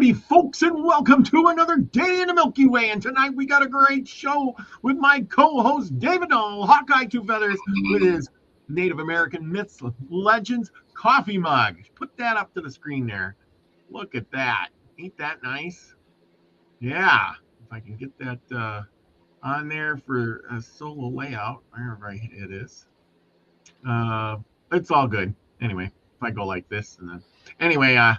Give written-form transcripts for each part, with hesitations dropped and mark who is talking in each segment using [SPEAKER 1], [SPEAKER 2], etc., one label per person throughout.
[SPEAKER 1] Howdy, folks, and welcome to another day in the Milky Way. And tonight we got a great show with my co-host, David Knoll, Hawkeye Two Feathers, with his Native American Myths, Legends coffee mug. Put that up to the screen there. Look at that. Ain't that nice? Yeah. If I can get that on there for a solo layout, wherever it is. It's all good. Anyway, if I go like this, and then anyway,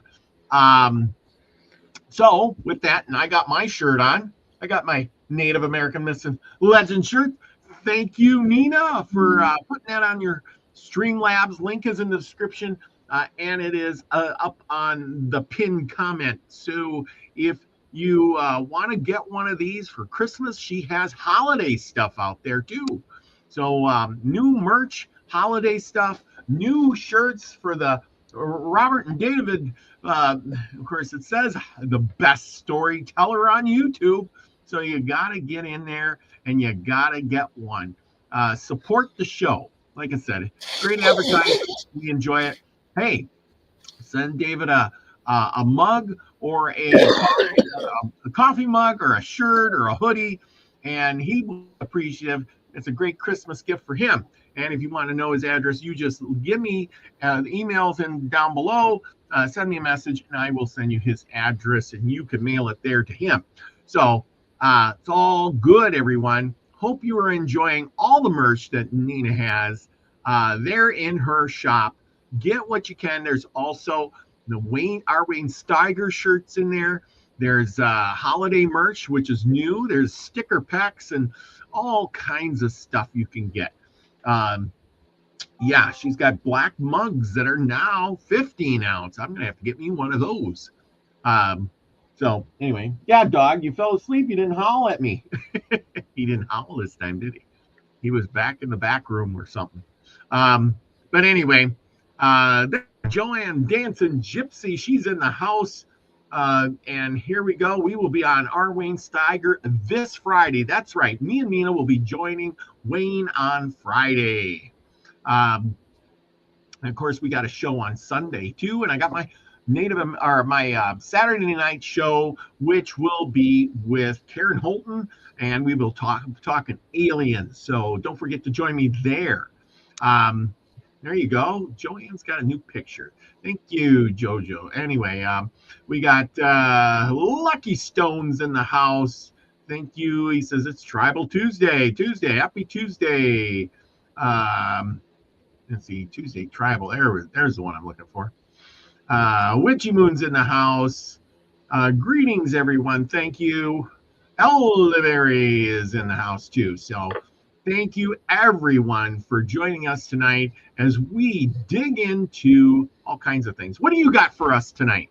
[SPEAKER 1] so with that, and I got my shirt on. I got my Native American Myths and Legends shirt. Thank you, Nina, for putting that on your Streamlabs. Link is in the description, and it is up on the pinned comment. So if you want to get one of these for Christmas, she has holiday stuff out there too. So new merch, holiday stuff, new shirts for the Robert and David. Of course, it says the best storyteller on YouTube. So you got to get in there and you got to get one. Support the show. Like I said, great advertising. We enjoy it. Hey, send David a mug or a coffee mug or a shirt or a hoodie, and he will be appreciative. It's a great Christmas gift for him. And if you want to know his address, you just give me the emails and down below, send me a message, and I will send you his address, and you can mail it there to him. So it's all good, everyone. Hope you are enjoying all the merch that Nina has there in her shop. Get what you can. There's also the Wayne Steiger shirts in there. There's holiday merch, which is new. There's sticker packs and all kinds of stuff you can get. Yeah, she's got black mugs that are now 15 ounce. I'm gonna have to get me one of those. So anyway, yeah, dog, you fell asleep. You didn't howl at me. He didn't howl this time, did he? He was back in the back room or something. But anyway, Joanne Dancing Gypsy, she's in the house. And here we go. We will be on our Wayne Steiger this Friday. That's right. Me and Nina will be joining Wayne on Friday. And of course, we got a show on Sunday too. And I got my Saturday night show, which will be with Karen Holton, and we will talking aliens. So don't forget to join me there. There you go. Joanne's got a new picture. Thank you, Jojo. Anyway, we got Lucky Stones in the house. Thank you. He says it's Tribal Tuesday. Happy Tuesday. Let's see, Tuesday Tribal. There's the one I'm looking for. Witchy Moon's in the house. Greetings, everyone. Thank you. Elderberry is in the house too. So thank you, everyone, for joining us tonight as we dig into all kinds of things. What do you got for us tonight?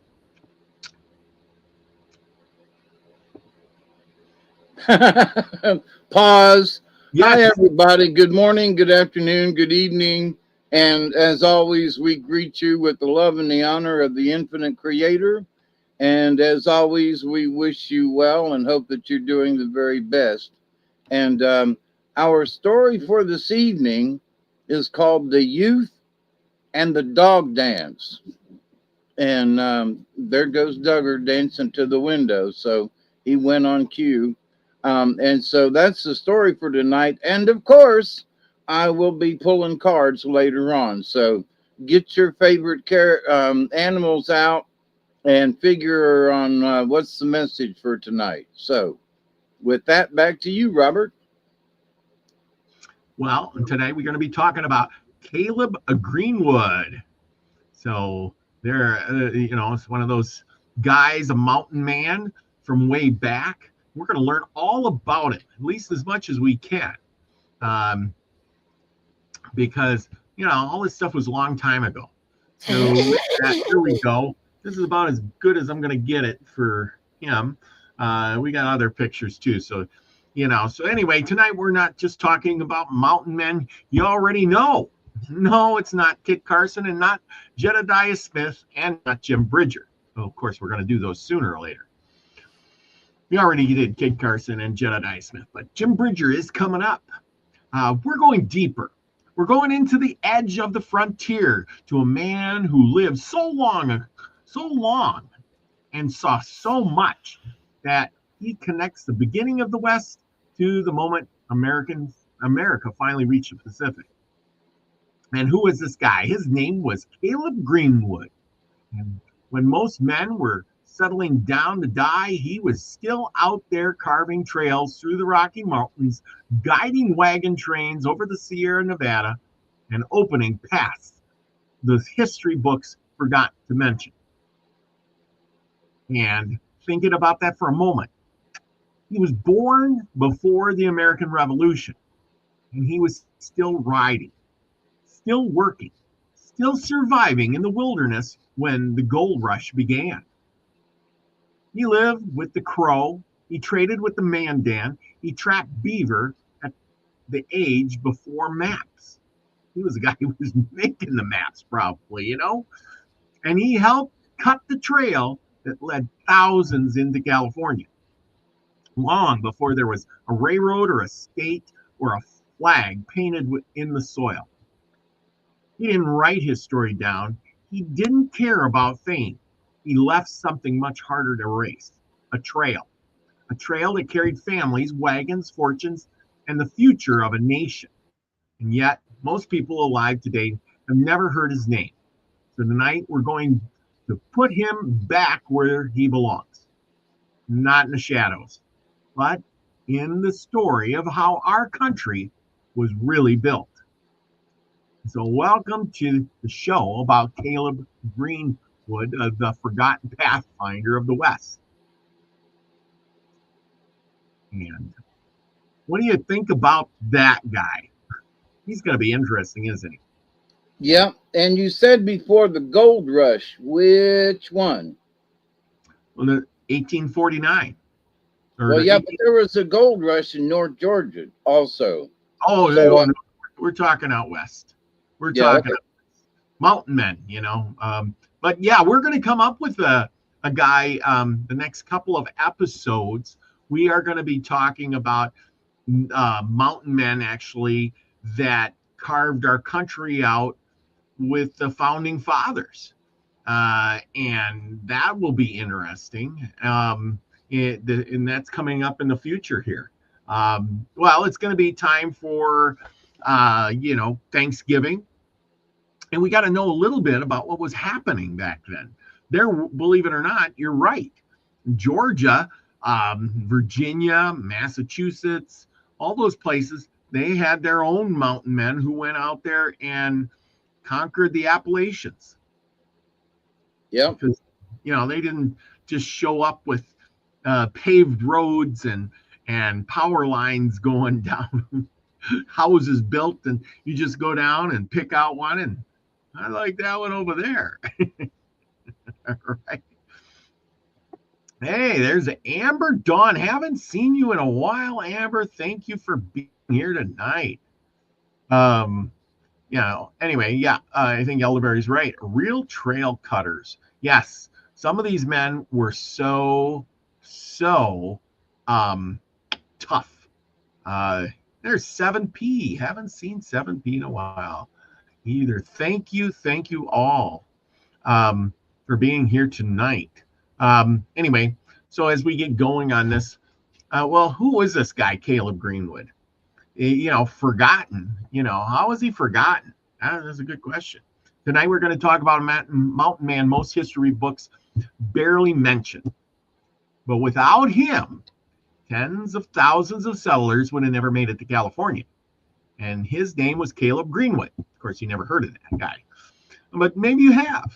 [SPEAKER 2] Pause.
[SPEAKER 1] Yes.
[SPEAKER 2] Hi, everybody. Good morning, good afternoon, good evening. And as always, we greet you with the love and the honor of the infinite creator. And as always, we wish you well and hope that you're doing the very best. And our story for this evening is called The Youth and the Dog Dance. And there goes Duggar dancing to the window. So he went on cue. And so that's the story for tonight. And of course, I will be pulling cards later on. So get your favorite animals out and figure on what's the message for tonight. So with that, back to you, Robert.
[SPEAKER 1] Well, today we're going to be talking about Caleb Greenwood. So they're, it's one of those guys, a mountain man from way back. We're going to learn all about it, at least as much as we can. Because, all this stuff was a long time ago. So here we go. This is about as good as I'm going to get it for him. We got other pictures too. So, so anyway, tonight we're not just talking about mountain men. You already know. No, it's not Kit Carson and not Jedediah Smith and not Jim Bridger. Well, of course, we're going to do those sooner or later. We already did Kit Carson and Jedediah Smith, but Jim Bridger is coming up. We're going deeper. We're going into the edge of the frontier to a man who lived so long and saw so much that he connects the beginning of the West to the moment America finally reached the Pacific. And who was this guy? His name was Caleb Greenwood. And when most men were settling down to die, he was still out there carving trails through the Rocky Mountains, guiding wagon trains over the Sierra Nevada, and opening paths the history books forgot to mention. And thinking about that for a moment, he was born before the American Revolution, and he was still riding, still working, still surviving in the wilderness when the gold rush began. He lived with the Crow, he traded with the Mandan, he trapped beaver at the age before maps. He was a guy who was making the maps, probably, and he helped cut the trail that led thousands into California, long before there was a railroad or a state or a flag painted in the soil. He didn't write his story down. He didn't care about fame. He left something much harder to erase, a trail that carried families, wagons, fortunes, and the future of a nation. And yet, most people alive today have never heard his name. So tonight, we're going to put him back where he belongs, not in the shadows, but in the story of how our country was really built. So welcome to the show about Caleb Greenwood, the forgotten pathfinder of the West. And what do you think about that guy? He's going to be interesting, isn't he?
[SPEAKER 2] Yeah, and you said before the gold rush, which one?
[SPEAKER 1] Well, the 1849.
[SPEAKER 2] Well, yeah, but there was a gold rush in North Georgia also.
[SPEAKER 1] Oh, so, no, we're talking out west. We're talking mountain men, But yeah, we're going to come up with a guy the next couple of episodes. We are going to be talking about mountain men, actually, that carved our country out with the founding fathers. And that will be interesting. And that's coming up in the future here. Well, it's going to be time for, Thanksgiving. And we got to know a little bit about what was happening back then. There, believe it or not, you're right. Georgia, Virginia, Massachusetts, all those places, they had their own mountain men who went out there and conquered the Appalachians.
[SPEAKER 2] Yeah.
[SPEAKER 1] Because, they didn't just show up with paved roads and power lines going down, houses built, and you just go down and pick out one, and I like that one over there. All right. Hey, there's Amber Dawn. Haven't seen you in a while, Amber. Thank you for being here tonight. Anyway, I think Elderberry's right. Real trail cutters. Yes, some of these men were so tough. There's 7P. Haven't seen 7P in a while either. Thank you all for being here tonight. Anyway, so as we get going on this, who is this guy, Caleb Greenwood? Forgotten. How is he forgotten? That's a good question. Tonight we're going to talk about a mountain man most history books barely mention. But without him, tens of thousands of settlers would have never made it to California. And his name was Caleb Greenwood. Of course, you never heard of that guy. But maybe you have.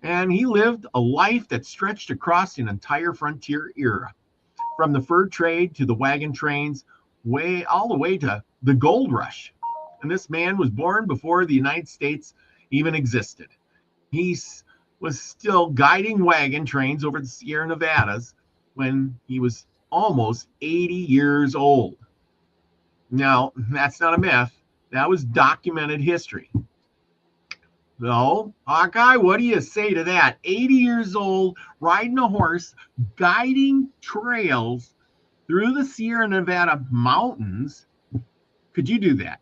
[SPEAKER 1] And he lived a life that stretched across an entire frontier era, from the fur trade to the wagon trains, all the way to the gold rush. And this man was born before the United States even existed. He was still guiding wagon trains over the Sierra Nevadas when he was almost 80 years old. Now, that's not a myth. That was documented history. So, Hawkeye, what do you say to that? 80 years old, riding a horse, guiding trails through the Sierra Nevada mountains. Could you do that?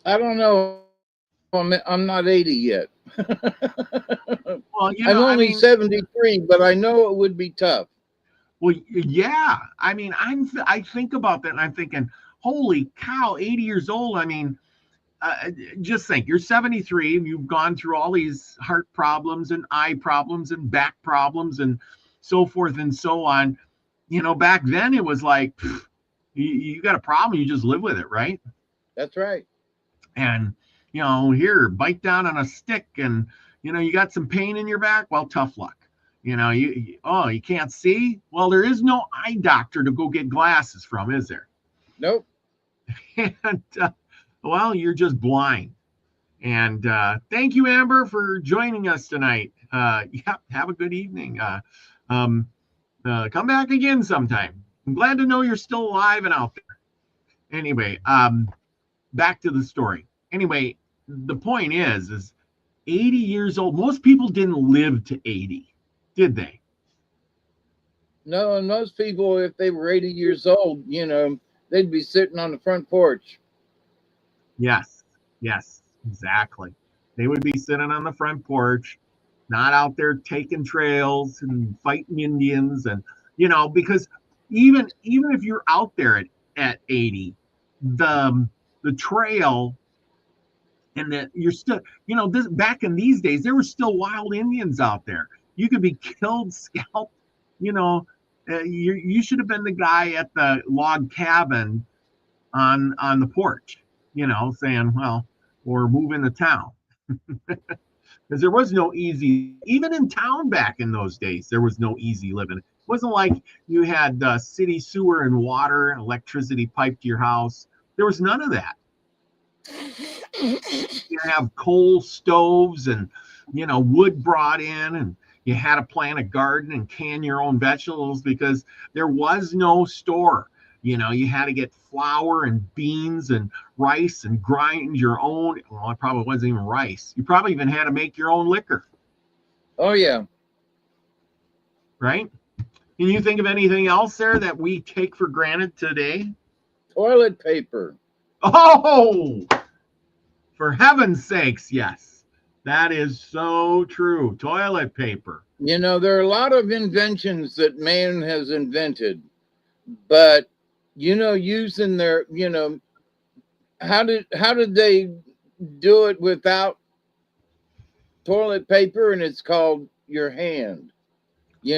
[SPEAKER 2] I don't know. I'm not 80 yet.
[SPEAKER 1] Well,
[SPEAKER 2] I'm
[SPEAKER 1] I
[SPEAKER 2] only
[SPEAKER 1] mean,
[SPEAKER 2] 73, but I know it would be tough.
[SPEAKER 1] well, yeah. I mean, I think about that and I'm thinking, holy cow, 80 years old. I mean, just think you're 73, you've gone through all these heart problems and eye problems and back problems and so forth and so on. Back then it was like, you got a problem, you just live with it, right?
[SPEAKER 2] That's right.
[SPEAKER 1] And here, bite down on a stick, and you got some pain in your back. Well, tough luck. You can't see. Well, there is no eye doctor to go get glasses from, is there?
[SPEAKER 2] Nope.
[SPEAKER 1] And well, you're just blind. And thank you, Amber, for joining us tonight. Yeah, have a good evening. Come back again sometime. I'm glad to know you're still alive and out there. Anyway, back to the story. Anyway, the point is 80 years old. Most people didn't live to 80, did they?
[SPEAKER 2] No, and most people, if they were 80 years old, they'd be sitting on the front porch.
[SPEAKER 1] Yes, exactly. They would be sitting on the front porch, not out there taking trails and fighting Indians, and because even if you're out there at 80, the trail and that you're still, this back in these days, there were still wild Indians out there. You could be killed, scalped. You should have been the guy at the log cabin on the porch, saying, well, we're moving to town. Because there was no easy, even in town back in those days, there was no easy living. It wasn't like you had city sewer and water and electricity piped to your house. There was none of that. You have coal stoves and wood brought in, and you had to plant a garden and can your own vegetables because there was no store. You had to get flour and beans and rice and grind your own. Well, it probably wasn't even rice. You probably even had to make your own liquor.
[SPEAKER 2] Oh, yeah.
[SPEAKER 1] Right? Can you think of anything else there that we take for granted today?
[SPEAKER 2] Toilet paper.
[SPEAKER 1] Oh, for heaven's sakes, yes. That is so true. Toilet paper.
[SPEAKER 2] There are a lot of inventions that man has invented, but using their, how did they do it without toilet paper? And it's called your hand,
[SPEAKER 1] Yeah.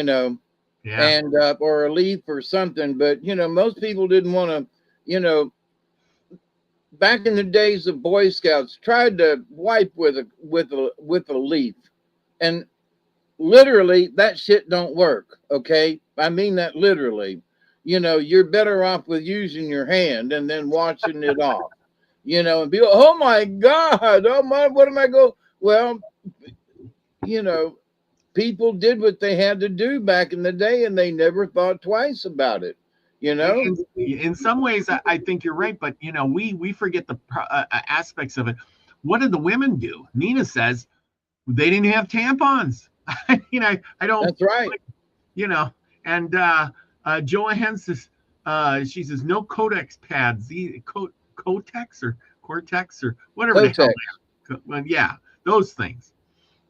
[SPEAKER 2] and or a leaf or something. But most people didn't want to, back in the days of Boy Scouts, tried to wipe with a leaf, and literally that shit don't work. Okay, I mean that literally. You're better off with using your hand and then washing it off. And be, oh my God, oh my, what am I going? Well, people did what they had to do back in the day, and they never thought twice about it.
[SPEAKER 1] In some ways, I think you're right, but we forget the aspects of it. What did the women do? Nina says they didn't have tampons. I don't.
[SPEAKER 2] That's right.
[SPEAKER 1] And Joanne says, she says no Codex pads, Cotex or Cortex or whatever
[SPEAKER 2] Cotex.
[SPEAKER 1] the hell. Well, yeah, those things.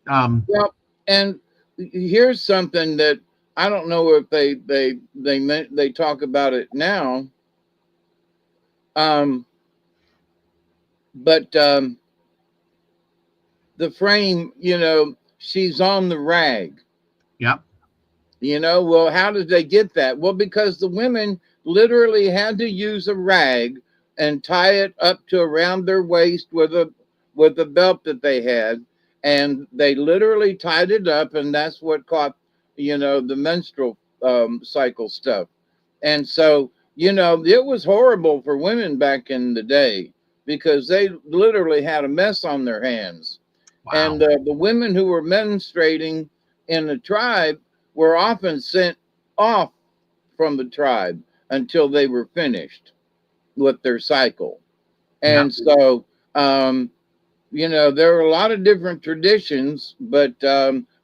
[SPEAKER 2] Well, and here's something that I don't know if they talk about it now. But the frame, she's on the rag.
[SPEAKER 1] Yep.
[SPEAKER 2] Well, how did they get that? Well, because the women literally had to use a rag and tie it up to around their waist with a belt that they had, and they literally tied it up, and that's what caught the menstrual cycle stuff. And so it was horrible for women back in the day because they literally had a mess on their hands.
[SPEAKER 1] Wow.
[SPEAKER 2] And the women who were menstruating in the tribe were often sent off from the tribe until they were finished with their cycle. And so there are a lot of different traditions, but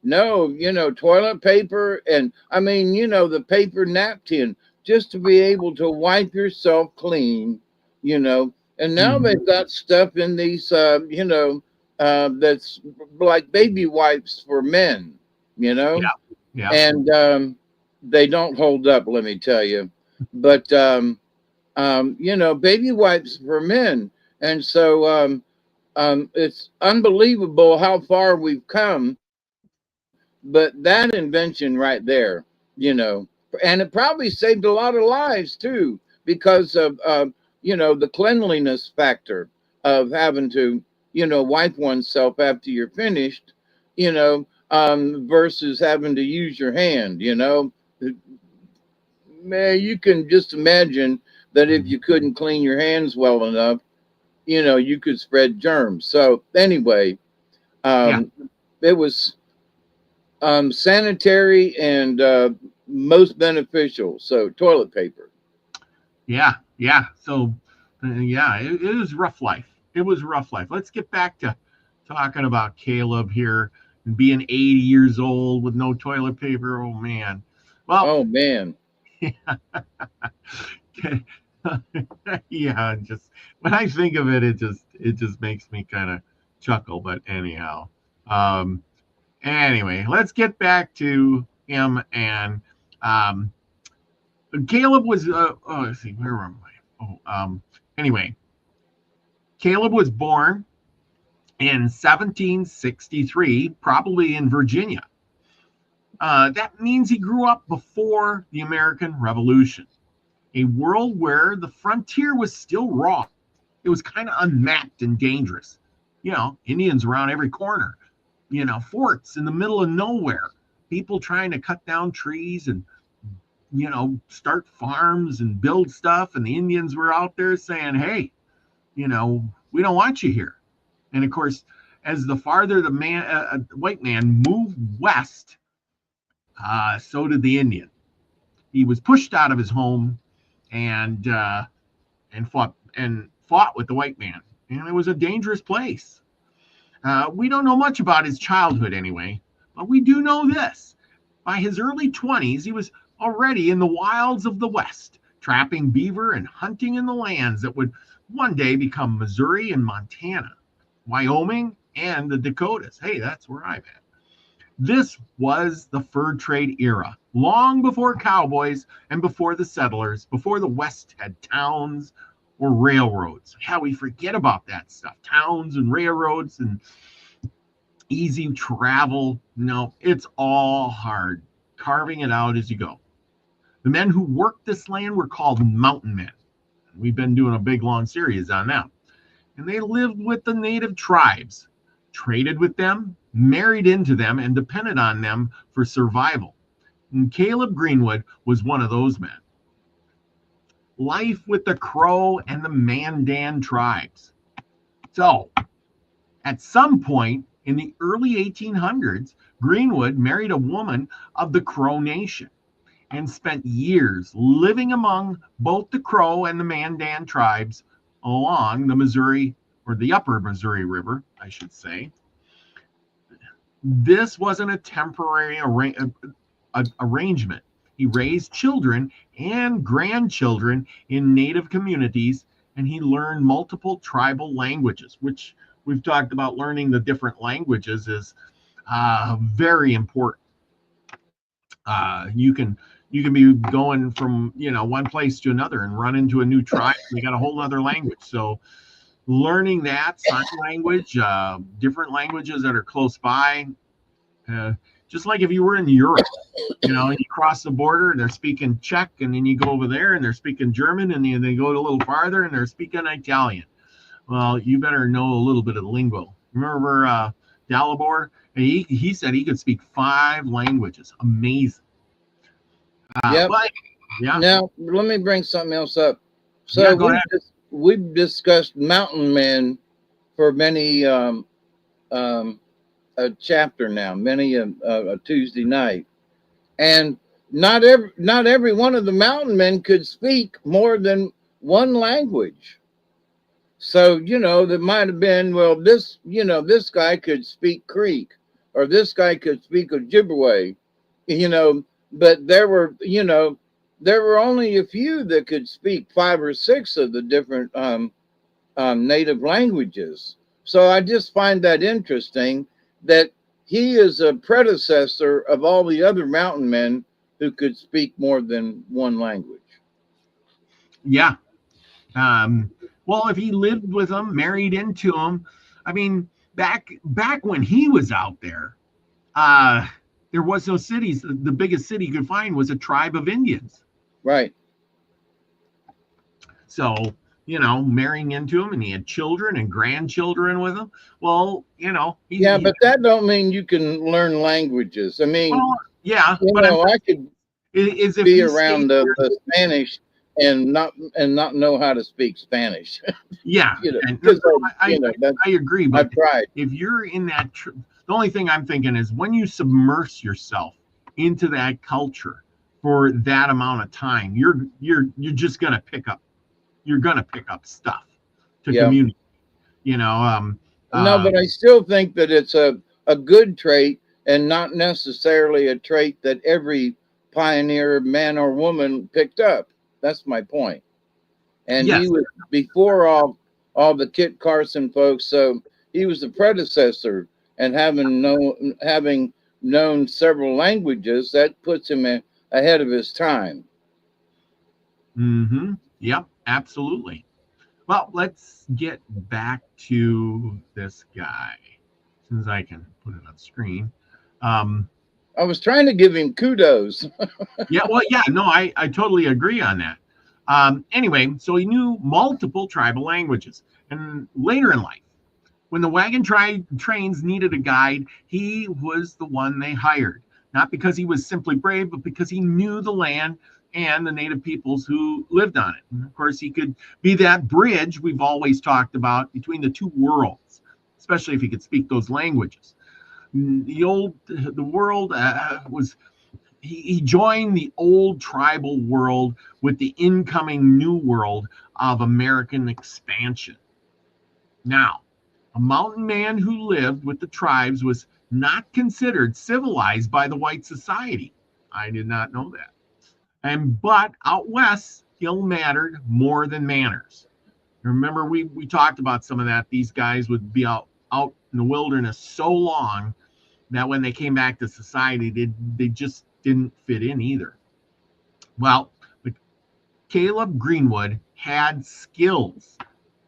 [SPEAKER 2] no, toilet paper, and I mean, the paper napkin, just to be able to wipe yourself clean, and now they've got stuff in these, that's like baby wipes for men, you know,
[SPEAKER 1] Yeah. Yeah.
[SPEAKER 2] and they don't hold up, let me tell you. But you know, baby wipes for men, and so it's unbelievable how far we've come. But that invention right there, you know, and it probably saved a lot of lives too, because of you know, the cleanliness factor of having to, you know, wipe oneself after you're finished, you know, versus having to use your hand, you know. Man, you can just imagine that if you couldn't clean your hands well enough, you know, you could spread germs. So anyway,
[SPEAKER 1] Yeah.
[SPEAKER 2] it was sanitary and most beneficial. So toilet paper.
[SPEAKER 1] Yeah. Yeah. So, yeah, it was rough life. It was rough life. Let's get back to talking about Caleb here and being 80 years old with no toilet paper. Oh, man. Well,
[SPEAKER 2] Oh man.
[SPEAKER 1] yeah, just when I think of it, it just makes me kind of chuckle. But anyhow, um, anyway, let's get back to him. And um, Caleb was. Oh, let's see, where am I? Anyway, Caleb was born in 1763, probably in Virginia. That means he grew up before the American Revolution, a world where the frontier was still raw. It was kind of unmapped and dangerous. You know, Indians around every corner, you know, forts in the middle of nowhere, people trying to cut down trees and, you know, start farms and build stuff. And the Indians were out there saying, hey, you know, we don't want you here. And of course, as the farther the white man moved west, so did the Indian. He was pushed out of his home and fought with the white man, and it was a dangerous place. We don't know much about his childhood anyway, but we do know this: by his early 20s, he was already in the wilds of the West, trapping beaver and hunting in the lands that would one day become Missouri and Montana, Wyoming, and the Dakotas. Hey, that's where I'm at. This was the fur trade era, long before cowboys and before the settlers, before the West had towns or railroads. How we forget about that stuff. Towns and railroads and easy travel. No, it's all hard, carving it out as you go. The men who worked this land were called mountain men. We've been doing a big long series on them. And they lived with the native tribes, traded with them, married into them, and depended on them for survival. And Caleb Greenwood was one of those men. Life with the Crow and the Mandan tribes. So, at some point in the early 1800s, Greenwood married a woman of the Crow Nation and spent years living among both the Crow and the Mandan tribes along the Missouri, or the upper Missouri River, I should say. This wasn't a temporary arrangement. He raised children and grandchildren in native communities, and he learned multiple tribal languages, which we've talked about. Learning the different languages is very important. You can be going from, you know, one place to another and run into a new tribe. They got a whole other language. So learning that sign language, different languages that are close by, just like if you were in Europe, you know, you cross the border and they're speaking Czech, and then you go over there and they're speaking German, and then they go a little farther and they're speaking Italian. Well, you better know a little bit of the lingo. Remember Dalibor? He said he could speak 5 languages. Amazing.
[SPEAKER 2] Yep.
[SPEAKER 1] But yeah.
[SPEAKER 2] Now let me bring something else up. So
[SPEAKER 1] Yeah, go ahead.
[SPEAKER 2] we've discussed mountain men for many a chapter now, many a Tuesday night, and not every one of the mountain men could speak more than one language. So, you know, there might have been, well, this, you know, this guy could speak Creek, or this guy could speak Ojibwe, you know, but there were, you know, there were only a few that could speak 5 or 6 of the different native languages. So I just find that interesting that he is a predecessor of all the other mountain men who could speak more than one language.
[SPEAKER 1] Yeah. Well, if he lived with them, married into them, I mean, back when he was out there, uh, there was no cities. The biggest city you could find was a tribe of Indians.
[SPEAKER 2] Right.
[SPEAKER 1] So, marrying into him, and he had children and grandchildren with him. Well,
[SPEAKER 2] Yeah, but that don't mean you can learn languages. I mean,
[SPEAKER 1] well, yeah,
[SPEAKER 2] but I could
[SPEAKER 1] is if
[SPEAKER 2] be around the Spanish and not know how to speak Spanish.
[SPEAKER 1] Yeah,
[SPEAKER 2] because
[SPEAKER 1] I agree. But
[SPEAKER 2] I've tried.
[SPEAKER 1] If you're in that, the only thing I'm thinking is when you submerge yourself into that culture for that amount of time, you're just gonna pick up. You're gonna pick up stuff to communicate.
[SPEAKER 2] No, but I still think that it's a good trait and not necessarily a trait that every pioneer man or woman picked up. That's my point. And
[SPEAKER 1] yes.
[SPEAKER 2] He was before all the Kit Carson folks, so he was the predecessor. And having known several languages, that puts him ahead of his time.
[SPEAKER 1] Mm-hmm. Yep, absolutely. Well, let's get back to this guy. As soon as I can put it on screen.
[SPEAKER 2] I was trying to give him kudos.
[SPEAKER 1] Yeah, well, yeah, no, I totally agree on that. Anyway, so he knew multiple tribal languages. And later in life, when the wagon trains needed a guide, he was the one they hired. Not because he was simply brave, but because he knew the land and the native peoples who lived on it. And of course, he could be that bridge we've always talked about between the two worlds, especially if he could speak those languages. The world was he joined the old tribal world with the incoming new world of American expansion. Now, a mountain man who lived with the tribes was not considered civilized by the white society. I did not know that. But out west, skill mattered more than manners. Remember, we talked about some of that. These guys would be out in the wilderness so long that when they came back to society, they just didn't fit in either. Well, but Caleb Greenwood had skills.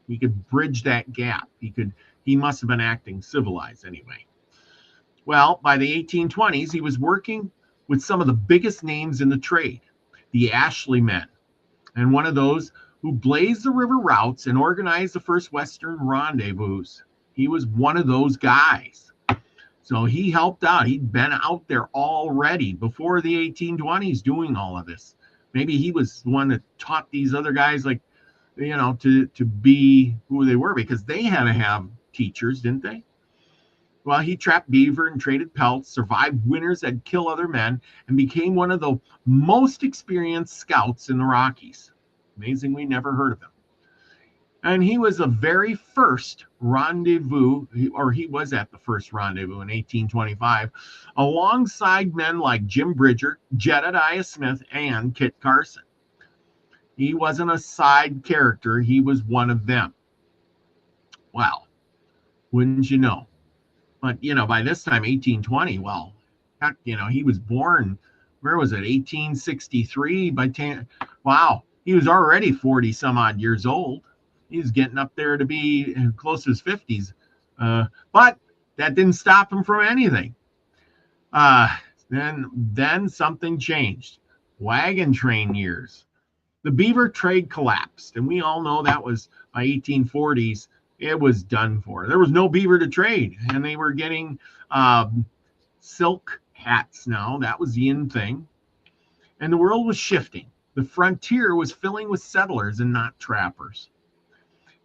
[SPEAKER 1] He could bridge that gap. He must have been acting civilized anyway. Well, by the 1820s, he was working with some of the biggest names in the trade, the Ashley men, and one of those who blazed the river routes and organized the first Western rendezvous. He was one of those guys. So he helped out. He'd been out there already before the 1820s doing all of this. Maybe he was the one that taught these other guys, like, to be who they were, because they had to have teachers, didn't they? Well, he trapped beaver and traded pelts, survived winters that kill other men, and became one of the most experienced scouts in the Rockies. Amazing, we never heard of him. And he was the very first rendezvous, or he was at the first rendezvous in 1825, alongside men like Jim Bridger, Jedediah Smith, and Kit Carson. He wasn't a side character. He was one of them. Well, wouldn't you know? But, by this time, 1820, well, heck, he was born, where was it, 1863? Wow, he was already 40 some odd years old. He was getting up there to be close to his 50s. But that didn't stop him from anything. Then something changed. Wagon train years. The beaver trade collapsed, and we all know that was by 1840s. It was done for. There was no beaver to trade, and they were getting silk hats now. That was the in thing. And the world was shifting. The frontier was filling with settlers and not trappers.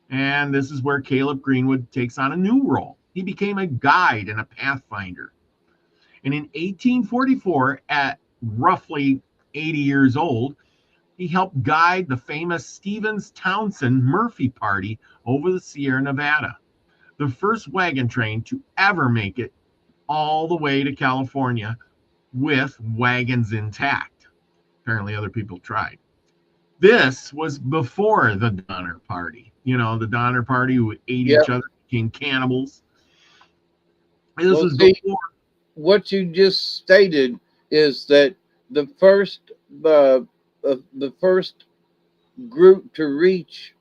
[SPEAKER 1] And this is where Caleb Greenwood takes on a new role. He became a guide and a pathfinder. And in 1844, at roughly 80 years old, he helped guide the famous Stevens-Townsend Murphy party over the Sierra Nevada, the first wagon train to ever make it all the way to California with wagons intact. Apparently other people tried. This was before the Donner Party. The Donner Party who ate each other to became cannibals. And this
[SPEAKER 2] Well,
[SPEAKER 1] was
[SPEAKER 2] see,
[SPEAKER 1] before.
[SPEAKER 2] what you just stated is that the first the first group to reach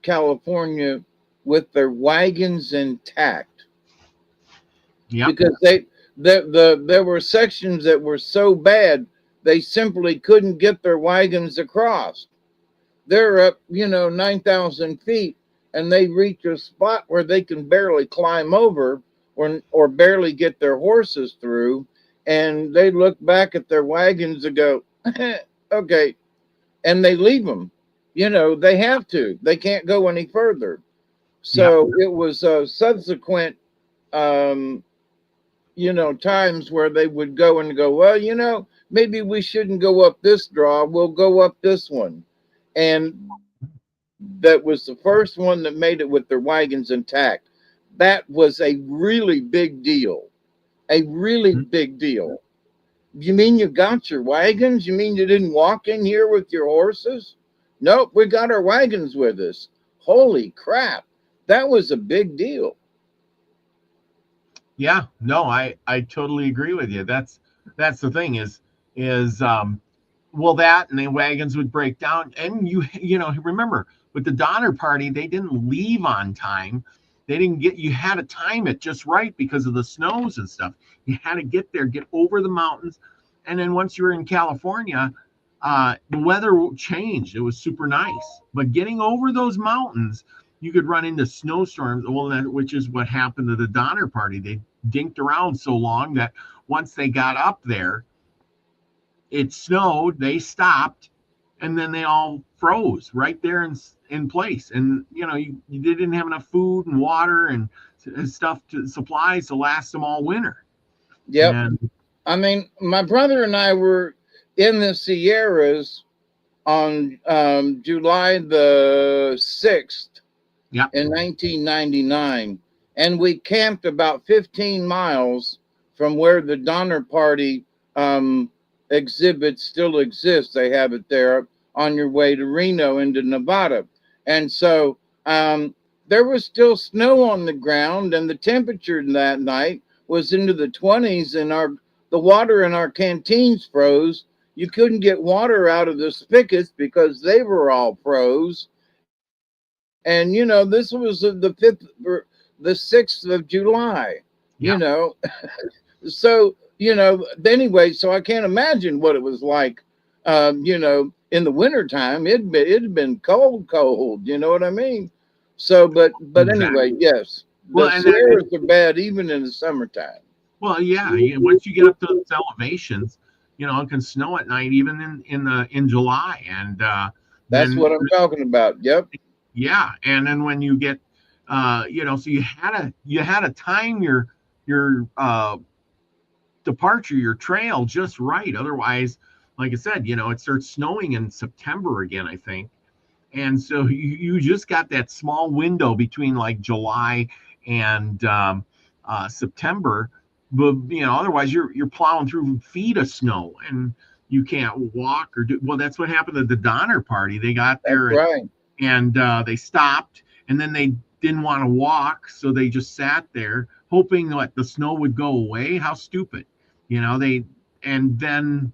[SPEAKER 2] California with their wagons intact,
[SPEAKER 1] Yep.
[SPEAKER 2] because there were sections that were so bad they simply couldn't get their wagons across. They're up, 9,000 feet, and they reach a spot where they can barely climb over, or barely get their horses through, and they look back at their wagons and go, okay, and they leave them. They have to. They can't go any further.
[SPEAKER 1] Yep.
[SPEAKER 2] So it was subsequent, um, times where they would go and go, well, maybe we shouldn't go up this draw. We'll go up this one. And that was the first one that made it with their wagons intact. That was a really big deal. A really big deal. You mean you got your wagons? You mean you didn't walk in here with your horses? Nope, we got our wagons with us. Holy crap. That was a big deal.
[SPEAKER 1] Yeah, no, I totally agree with you. That's the thing is well, that and the wagons would break down, and you know remember with the Donner Party, they didn't leave on time. They didn't get, you had to time it just right because of the snows and stuff. You had to get there, get over the mountains, and then once you were in California, the weather changed. It was super nice, but getting over those mountains, you could run into snowstorms. Well, which is what happened to the Donner Party. They dinked around so long that once they got up there, it snowed. They stopped, and then they all froze right there in place. And you didn't have enough food and water and stuff supplies to last them all winter.
[SPEAKER 2] Yep.
[SPEAKER 1] And
[SPEAKER 2] I mean, my brother and I were in the Sierras on July the 6th
[SPEAKER 1] yeah,
[SPEAKER 2] in 1999, and we camped about 15 miles from where the Donner Party exhibit still exists. They have it there on your way to Reno into Nevada. And so there was still snow on the ground, and the temperature that night was into the 20s, and the water in our canteens froze. You couldn't get water out of the spigots because they were all froze. And this was the 5th or the 6th of July.
[SPEAKER 1] yeah.
[SPEAKER 2] So anyway, so I can't imagine what it was like. In the wintertime, it'd been cold. You know what I mean? So, but
[SPEAKER 1] Exactly.
[SPEAKER 2] anyway, yes,
[SPEAKER 1] Well,
[SPEAKER 2] the
[SPEAKER 1] and
[SPEAKER 2] Sierras are bad even in the summertime.
[SPEAKER 1] well, yeah. Once you get up to those elevations, it can snow at night, even in July, and
[SPEAKER 2] That's
[SPEAKER 1] then
[SPEAKER 2] what I'm talking about. Yep.
[SPEAKER 1] yeah, and then when you get, so you had to time your departure, your trail just right. Otherwise, like I said, it starts snowing in September again, I think. And so you just got that small window between like July and September, but otherwise you're plowing through feet of snow and you can't walk or do. Well, that's what happened at the Donner Party. They got there
[SPEAKER 2] That's right.
[SPEAKER 1] and they stopped, and then they didn't want to walk, so they just sat there hoping that the snow would go away. How stupid, they. And then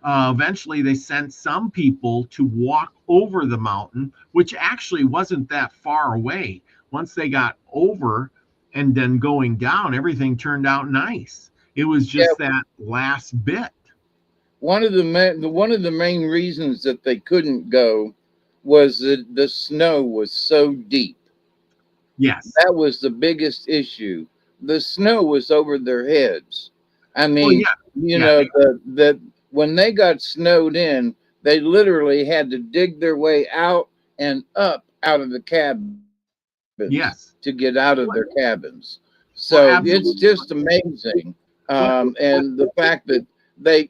[SPEAKER 1] eventually they sent some people to walk over the mountain, which actually wasn't that far away. Once they got over and then going down, everything turned out nice. It was just that last bit.
[SPEAKER 2] One of the main reasons that they couldn't go was that the snow was so deep.
[SPEAKER 1] Yes.
[SPEAKER 2] That was the biggest issue. The snow was over their heads. I mean,
[SPEAKER 1] yeah.
[SPEAKER 2] that when they got snowed in, they literally had to dig their way out and up out of the cabins
[SPEAKER 1] Yes.
[SPEAKER 2] to get out of their cabins. So it's just amazing. And the fact that they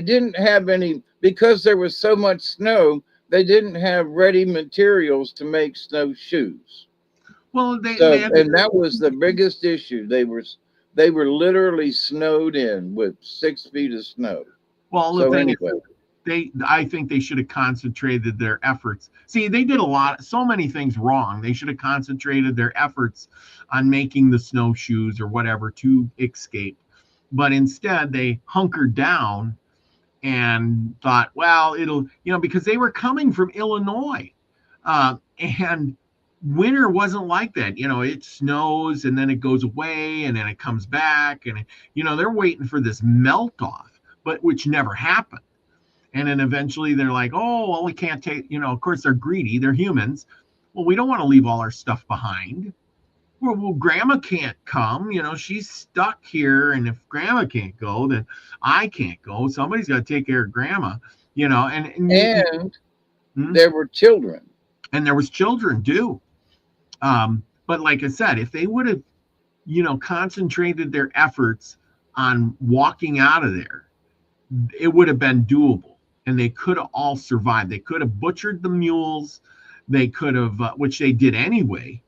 [SPEAKER 2] didn't have any, because there was so much snow, they didn't have ready materials to make snowshoes.
[SPEAKER 1] Well,
[SPEAKER 2] and that was the biggest issue. They were literally snowed in with 6 feet of snow.
[SPEAKER 1] Well, the
[SPEAKER 2] So
[SPEAKER 1] thing
[SPEAKER 2] anyway,
[SPEAKER 1] is, I think they should have concentrated their efforts. See, they did so many things wrong. They should have concentrated their efforts on making the snowshoes or whatever to escape. But instead, they hunkered down and thought, well, it'll, because they were coming from Illinois. And winter wasn't like that. It snows and then it goes away and then it comes back. And, they're waiting for this melt off, but which never happened. And then eventually they're like, oh, well, we can't take, of course they're greedy. They're humans. Well, we don't want to leave all our stuff behind. Well, grandma can't come, she's stuck here. And if grandma can't go, then I can't go. Somebody's got to take care of grandma, and
[SPEAKER 2] there were children.
[SPEAKER 1] And there was children too. But like I said, if they would have, concentrated their efforts on walking out of there, it would have been doable. And they could have all survived. They could have butchered the mules. They could have, which they did anyway.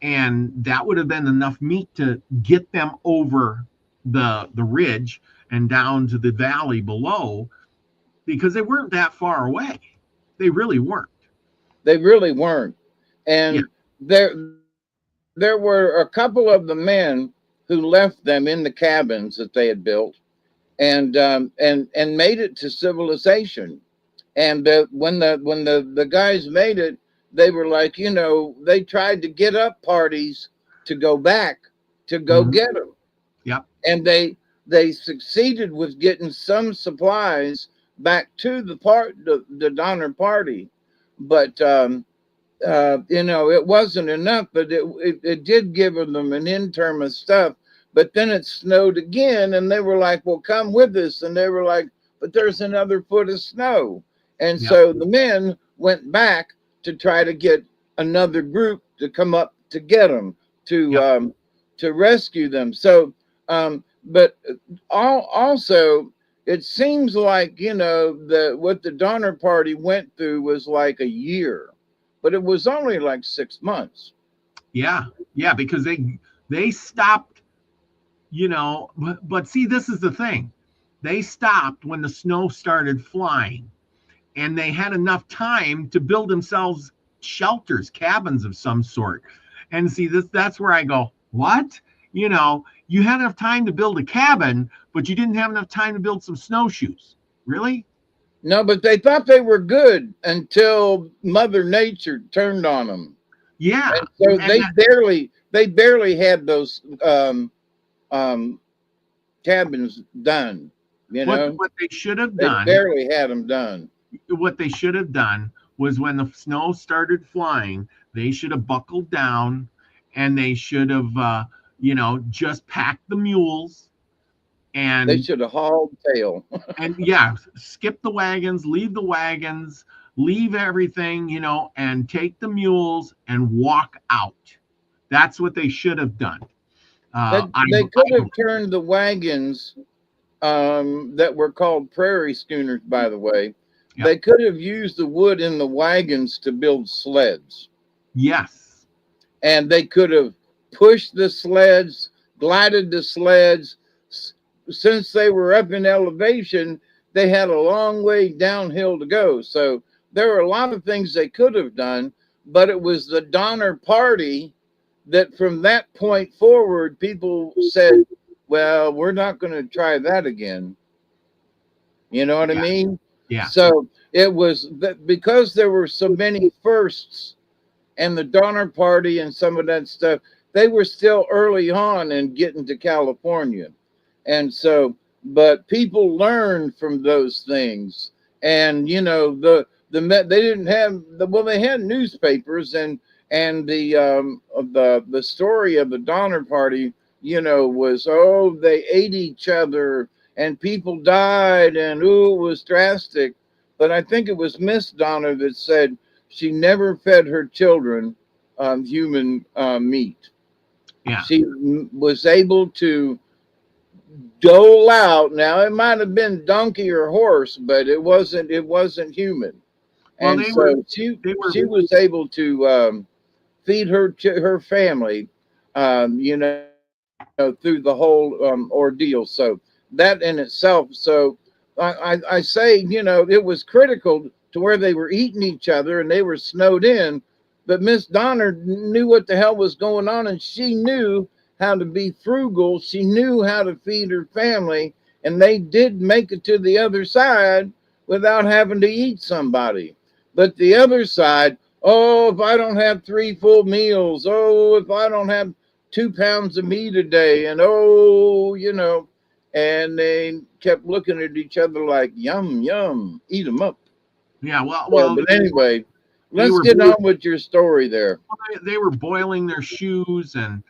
[SPEAKER 1] And that would have been enough meat to get them over the ridge and down to the valley below, because they weren't that far away. They really weren't.
[SPEAKER 2] They really weren't. And there were a couple of the men who left them in the cabins that they had built and made it to civilization. And when the guys made it, they were like, they tried to get up parties to go back to go get them.
[SPEAKER 1] Yep.
[SPEAKER 2] And they succeeded with getting some supplies back to the Donner Party, but it wasn't enough. But it did give them an interim of stuff. But then it snowed again, and they were like, "Well, come with us." And they were like, "But there's another foot of snow." And so the men went back to try to get another group to come up to get them, to rescue them. So, but also it seems like, what the Donner Party went through was like a year, but it was only like 6 months.
[SPEAKER 1] Yeah, because they stopped, but see, this is the thing. They stopped when the snow started flying. And they had enough time to build themselves shelters, cabins of some sort. And see, that's where I go, what? You had enough time to build a cabin, but you didn't have enough time to build some snowshoes. Really?
[SPEAKER 2] No, but they thought they were good until Mother Nature turned on them.
[SPEAKER 1] Yeah.
[SPEAKER 2] And so they barely had those cabins done.
[SPEAKER 1] What they should have done.
[SPEAKER 2] They barely had them done.
[SPEAKER 1] What they should have done was, when the snow started flying, they should have buckled down, and they should have, just packed the mules, and
[SPEAKER 2] they should have hauled tail.
[SPEAKER 1] And skip the wagons, leave everything, and take the mules and walk out. That's what they should have done.
[SPEAKER 2] They could have turned the wagons that were called prairie schooners, by the way. Yep. They could have used the wood in the wagons to build sleds.
[SPEAKER 1] Yes.
[SPEAKER 2] And they could have pushed the sleds, glided the sleds. Since they were up in elevation, they had a long way downhill to go. So there were a lot of things they could have done, but it was the Donner Party that from that point forward, people said, well, we're not going to try that again. You know what I mean?
[SPEAKER 1] Yeah.
[SPEAKER 2] So it was because there were so many firsts, and the Donner Party and some of that stuff, they were still early on in getting to California. And so, but people learned from those things. And, they didn't have they had newspapers, and the story of the Donner Party, was, they ate each other and people died, and it was drastic. But I think it was Miss Donner that said she never fed her children human meat.
[SPEAKER 1] Yeah.
[SPEAKER 2] She was able to dole out. Now it might have been donkey or horse, but it wasn't human.
[SPEAKER 1] Well,
[SPEAKER 2] and she was able to feed her family, through the whole ordeal. So that in itself. So I say, it was critical to where they were eating each other and they were snowed in. But Miss Donner knew what the hell was going on, and she knew how to be frugal. She knew how to feed her family, and they did make it to the other side without having to eat somebody. But the other side, oh, if I don't have 3 full meals, oh, if I don't have 2 pounds of meat a day, and oh, and they kept looking at each other like, yum, yum, eat them up.
[SPEAKER 1] Yeah, well,
[SPEAKER 2] So, but anyway, let's get on with your story there.
[SPEAKER 1] They were boiling their shoes and,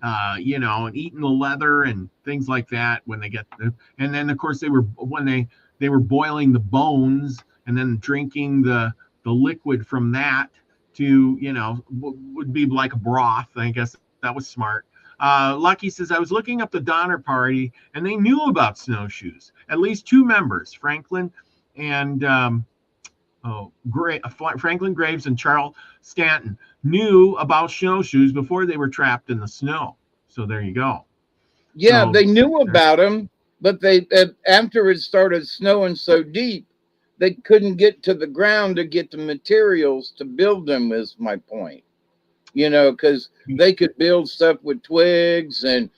[SPEAKER 1] and eating the leather and things like that when they get there. And then, of course, they were boiling the bones and then drinking the liquid from that to, would be like a broth. I guess that was smart. Lucky says, I was looking up the Donner Party and they knew about snowshoes. At least 2 members, Franklin and Franklin Graves and Charles Stanton, knew about snowshoes before they were trapped in the snow. So there you go.
[SPEAKER 2] Yeah, so, they knew about them, but after it started snowing so deep, they couldn't get to the ground to get the materials to build them, is my point. Because they could build stuff with twigs and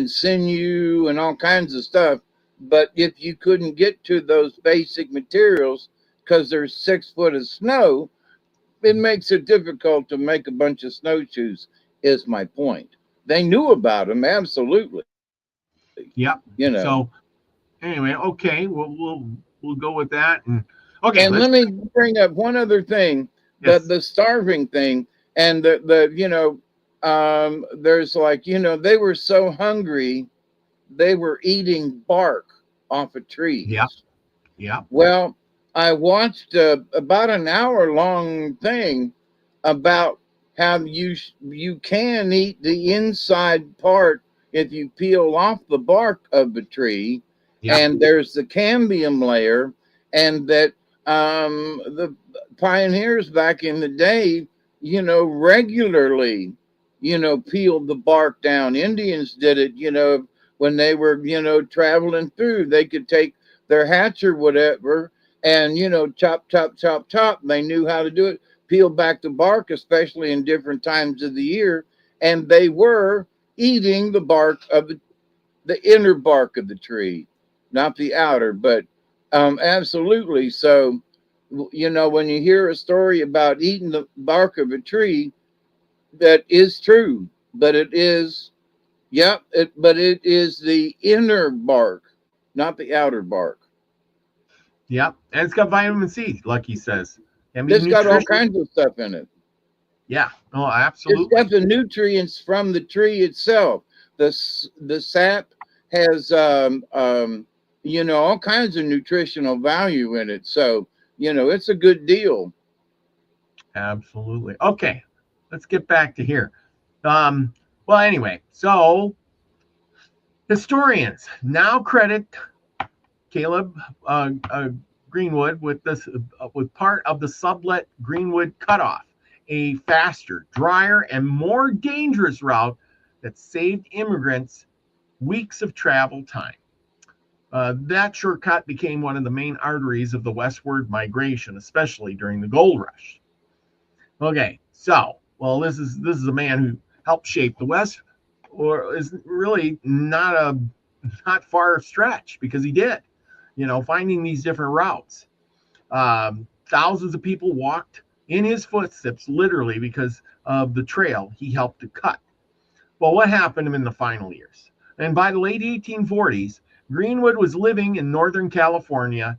[SPEAKER 2] sinew and all kinds of stuff. But if you couldn't get to those basic materials because there's 6 foot of snow, it makes it difficult to make a bunch of snowshoes, is my point. They knew about them, absolutely.
[SPEAKER 1] Yep. So anyway, okay, we'll go with that. And okay.
[SPEAKER 2] And let me bring up one other thing, yes. the starving thing. And there's like, they were so hungry, they were eating bark off of trees.
[SPEAKER 1] Yeah. Yeah.
[SPEAKER 2] Well, I watched about an hour-long thing about how you can eat the inside part if you peel off the bark of the tree. Yeah. And there's the cambium layer, and that the pioneers back in the day, regularly, peeled the bark down. Indians did it, when they were, traveling through. They could take their hatch or whatever and, chop, chop, chop, chop. They knew how to do it. Peel back the bark, especially in different times of the year. And they were eating the bark of the inner bark of the tree, not the outer, but absolutely. So, when you hear a story about eating the bark of a tree, that is true, but it is, but it is the inner bark, not the outer bark.
[SPEAKER 1] Yep, and it's got vitamin C, Lucky says.
[SPEAKER 2] It's got all kinds of stuff in it.
[SPEAKER 1] Yeah, oh, absolutely.
[SPEAKER 2] It's got the nutrients from the tree itself. The sap has, all kinds of nutritional value in it. So, it's a good deal.
[SPEAKER 1] Absolutely. Okay, let's get back to here. Well, anyway, so historians now credit Caleb Greenwood with part of the Sublette-Greenwood Cutoff, a faster, drier, and more dangerous route that saved immigrants weeks of travel time. That shortcut became one of the main arteries of the westward migration, especially during the gold rush. Okay, so, this is a man who helped shape the West, or is really not far stretch, because he did, finding these different routes. Thousands of people walked in his footsteps, literally, because of the trail he helped to cut. Well, what happened in the final years? And by the late 1840s, Greenwood was living in Northern California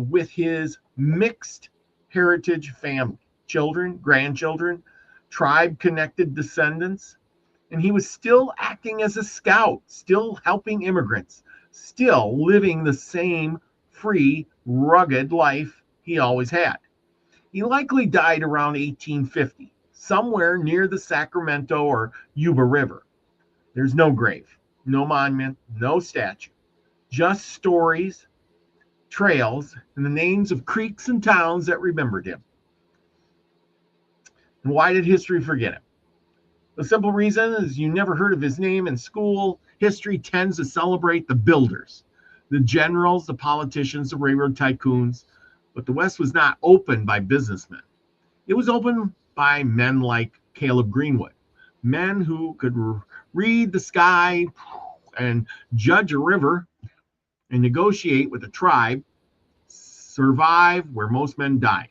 [SPEAKER 1] with his mixed heritage family, children, grandchildren, tribe-connected descendants, and he was still acting as a scout, still helping immigrants, still living the same free, rugged life he always had. He likely died around 1850, somewhere near the Sacramento or Yuba River. There's no grave, no monument, no statue, just stories, trails, and the names of creeks and towns that remembered him. And why did history forget him? The simple reason is you never heard of his name in school. History tends to celebrate the builders, the generals, the politicians, the railroad tycoons. But the West was not opened by businessmen. It was opened by men like Caleb Greenwood, men who could read the sky and judge a river and negotiate with a tribe, survive where most men died.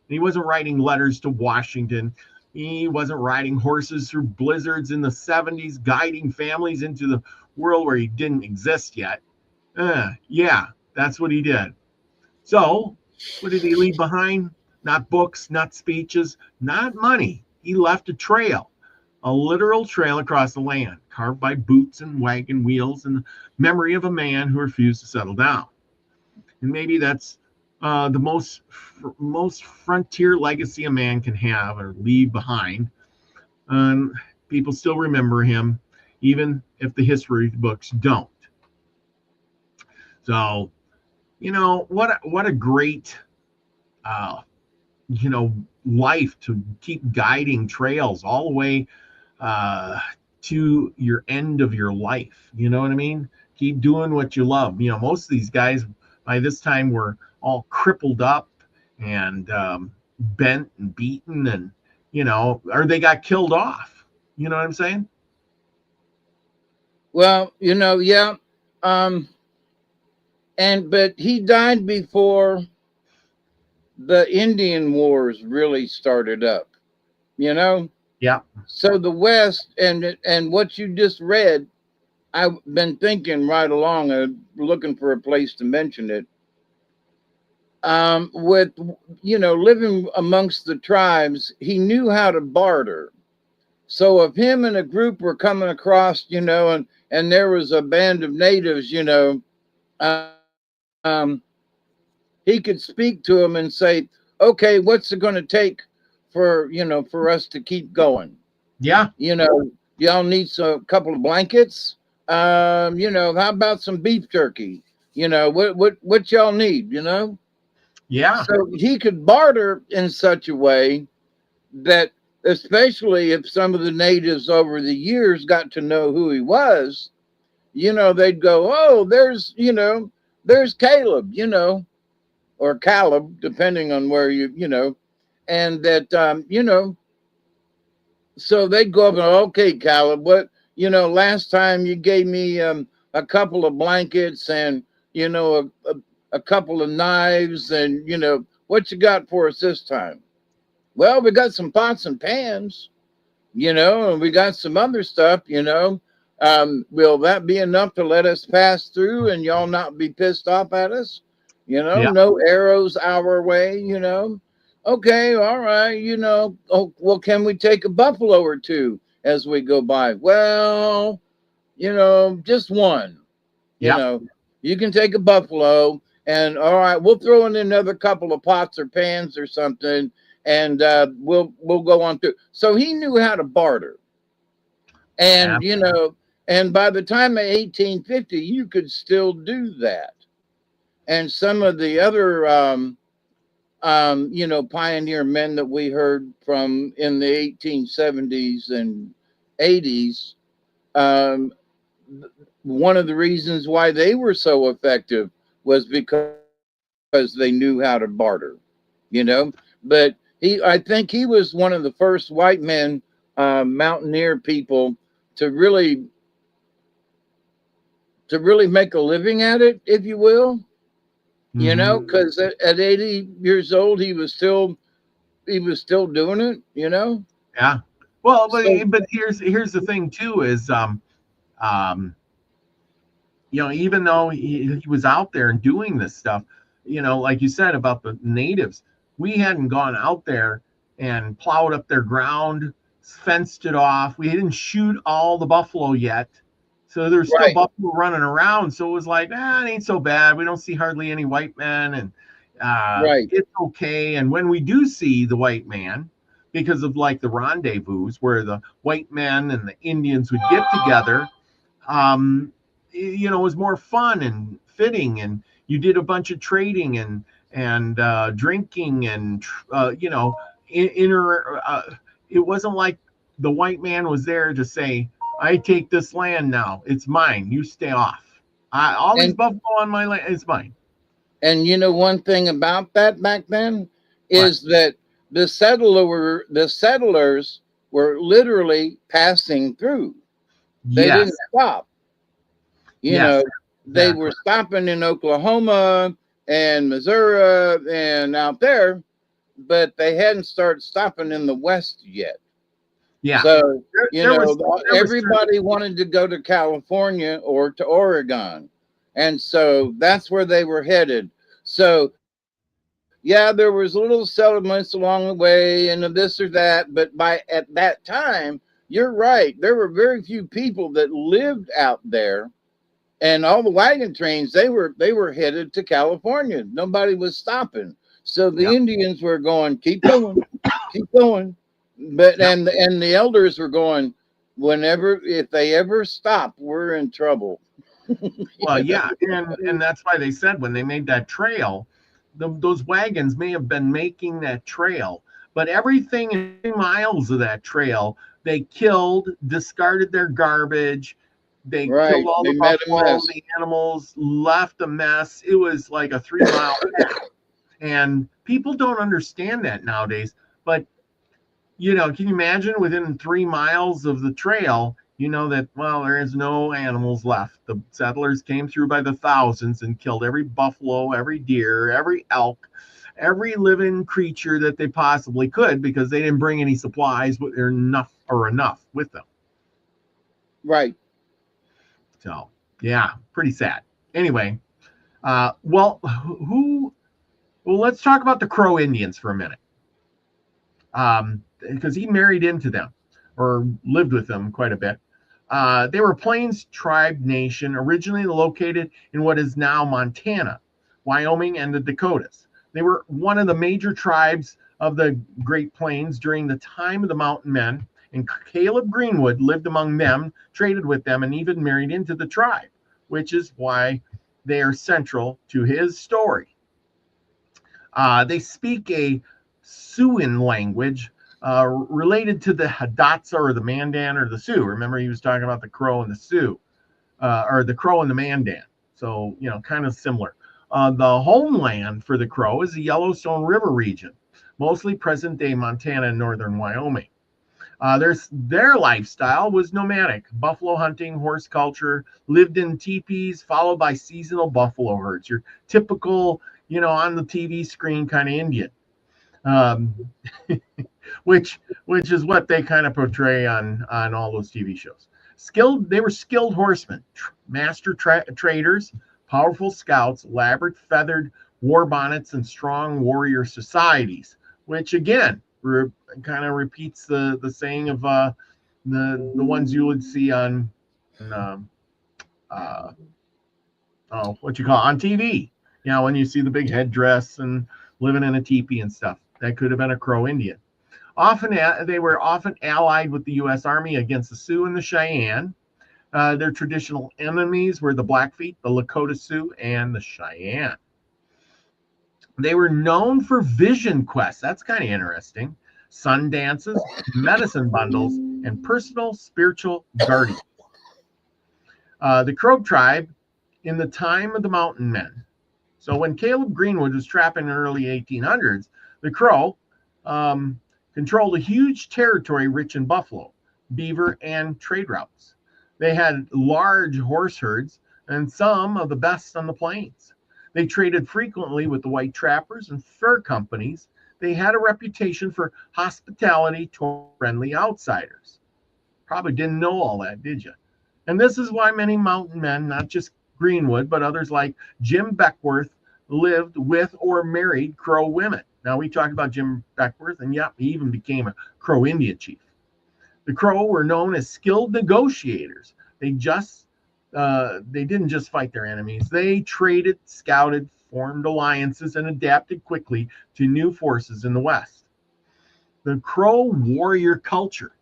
[SPEAKER 1] And he wasn't writing letters to Washington. He wasn't riding horses through blizzards in the 70s, guiding families into the world where he didn't exist yet. Yeah, that's what he did. So, what did he leave behind? Not books, not speeches, not money. He left a trail, a literal trail across the land, carved by boots and wagon wheels, and the memory of a man who refused to settle down. And maybe that's the most frontier legacy a man can have or leave behind. People still remember him, even if the history books don't. So, what a great, life to keep guiding trails all the way to your end of your life. You know what I mean? Keep doing what you love. Most of these guys by this time were all crippled up and bent and beaten, and or they got killed off. You know what I'm saying?
[SPEAKER 2] Well, yeah. But he died before the Indian Wars really started up,
[SPEAKER 1] Yeah.
[SPEAKER 2] So the West and what you just read, I've been thinking right along, looking for a place to mention it. With living amongst the tribes, he knew how to barter. So if him and a group were coming across, and there was a band of natives, he could speak to them and say, okay, what's it going to take for us to keep going?
[SPEAKER 1] Yeah.
[SPEAKER 2] Y'all need a couple of blankets. How about some beef jerky? What y'all need,
[SPEAKER 1] Yeah.
[SPEAKER 2] So he could barter in such a way that, especially if some of the natives over the years got to know who he was, they'd go, oh, there's Caleb, or Caleb, depending on where and that, so they'd go up and, okay, Caleb, what, last time you gave me a couple of blankets and, a couple of knives and, what you got for us this time? Well, we got some pots and pans, and we got some other stuff, will that be enough to let us pass through and y'all not be pissed off at us?
[SPEAKER 1] Yeah.
[SPEAKER 2] No arrows our way, Okay, all right, oh, well, can we take a buffalo or two as we go by? Well, just one.
[SPEAKER 1] Yeah.
[SPEAKER 2] You can take a buffalo, and all right, we'll throw in another couple of pots or pans or something, and we'll go on through. So he knew how to barter, and and by the time of 1850, you could still do that. And some of the other pioneer men that we heard from in the 1870s and 80s, one of the reasons why they were so effective was because they knew how to barter, But I think he was one of the first white men, mountaineer people, to really make a living at it, if you will. Because at 80 years old, he was still doing it,
[SPEAKER 1] Yeah. Well,
[SPEAKER 2] So,
[SPEAKER 1] but here's the thing too is even though he was out there and doing this stuff, like you said about the natives, we hadn't gone out there and plowed up their ground, fenced it off. We didn't shoot all the buffalo yet. So there's still
[SPEAKER 2] right,
[SPEAKER 1] buffalo running around. So it was like, it ain't so bad. We don't see hardly any white men, and
[SPEAKER 2] right,
[SPEAKER 1] it's okay. And when we do see the white man, because of like the rendezvous where the white men and the Indians would get together, it was more fun and fitting, and you did a bunch of trading and drinking and it wasn't like the white man was there to say, I take this land now, it's mine, you stay off. All these
[SPEAKER 2] And
[SPEAKER 1] buffalo on my land is mine.
[SPEAKER 2] and you know one thing about that back then
[SPEAKER 1] What?
[SPEAKER 2] is that the settlers were literally passing through. They didn't
[SPEAKER 1] Yes.
[SPEAKER 2] stop. You
[SPEAKER 1] Yes.
[SPEAKER 2] know, they were
[SPEAKER 1] Exactly.
[SPEAKER 2] stopping in Oklahoma and Missouri and out there, but they hadn't started stopping in the West yet.
[SPEAKER 1] Yeah.
[SPEAKER 2] So,
[SPEAKER 1] There was certain,
[SPEAKER 2] everybody wanted to go to California or to Oregon. And so that's where they were headed. So, yeah, there was little settlements along the way and this or that, but by at that time, you're right. There were very few people that lived out there, and all the wagon trains they were headed to California. Nobody was stopping. So the
[SPEAKER 1] yeah.
[SPEAKER 2] Indians were going, keep going. But
[SPEAKER 1] Yeah.
[SPEAKER 2] and the elders were going, whenever if they ever stop, we're in trouble.
[SPEAKER 1] Well, yeah, and that's why they said when they made that trail, those wagons may have been making that trail, but everything in 3 miles of that trail, they killed, discarded their garbage, they killed
[SPEAKER 2] Right.
[SPEAKER 1] all
[SPEAKER 2] They
[SPEAKER 1] the
[SPEAKER 2] made a
[SPEAKER 1] buffalo,
[SPEAKER 2] mess.
[SPEAKER 1] the animals, left a mess. It was like a 3 mile path, and people don't understand that nowadays. But can you imagine within 3 miles of the trail, that, well, there is no animals left. The settlers came through by the thousands and killed every buffalo, every deer, every elk, every living creature that they possibly could because they didn't bring any supplies or enough with them.
[SPEAKER 2] Right.
[SPEAKER 1] So, yeah, pretty sad. Anyway, well, let's talk about the Crow Indians for a minute. Because he married into them or lived with them quite a bit. They were a Plains tribe nation originally located in what is now Montana, Wyoming, and the Dakotas. They were one of the major tribes of the Great Plains during the time of the Mountain Men, and Caleb Greenwood lived among them, traded with them, and even married into the tribe, which is why they are central to his story. They speak a Siouan language related to the Hidatsa or the Mandan or the Sioux. Remember, he was talking about the Crow and the Sioux, or the Crow and the Mandan. So, kind of similar. The homeland for the Crow is the Yellowstone River region, mostly present day Montana and northern Wyoming. Their lifestyle was nomadic, buffalo hunting, horse culture, lived in teepees, followed by seasonal buffalo herds. Your typical, on the TV screen kind of Indian, um, which is what they kind of portray on all those TV shows. They were skilled horsemen, master traders, powerful scouts, elaborate feathered war bonnets, and strong warrior societies. Which again, kind of repeats the saying of the ones you would see on um, uh, what you call on TV. When you see the big headdress and living in a teepee and stuff, that could have been a Crow Indian. They were often allied with the U.S. Army against the Sioux and the Cheyenne. Their traditional enemies were the Blackfeet, the Lakota Sioux, and the Cheyenne. They were known for vision quests. That's kind of interesting. Sun dances, medicine bundles, and personal spiritual guardians. The Crow tribe in the time of the Mountain Men. So when Caleb Greenwood was trapping in the early 1800s, the Crow controlled a huge territory rich in buffalo, beaver, and trade routes. They had large horse herds and some of the best on the plains. They traded frequently with the white trappers and fur companies. They had a reputation for hospitality toward friendly outsiders. Probably didn't know all that, did you? And this is why many mountain men, not just Greenwood, but others like Jim Beckworth, lived with or married Crow women. Now, we talked about Jim Beckworth, and yeah, he even became a Crow Indian chief. The Crow were known as skilled negotiators. They didn't just fight their enemies. They traded, scouted, formed alliances, and adapted quickly to new forces in the West. The Crow warrior culture.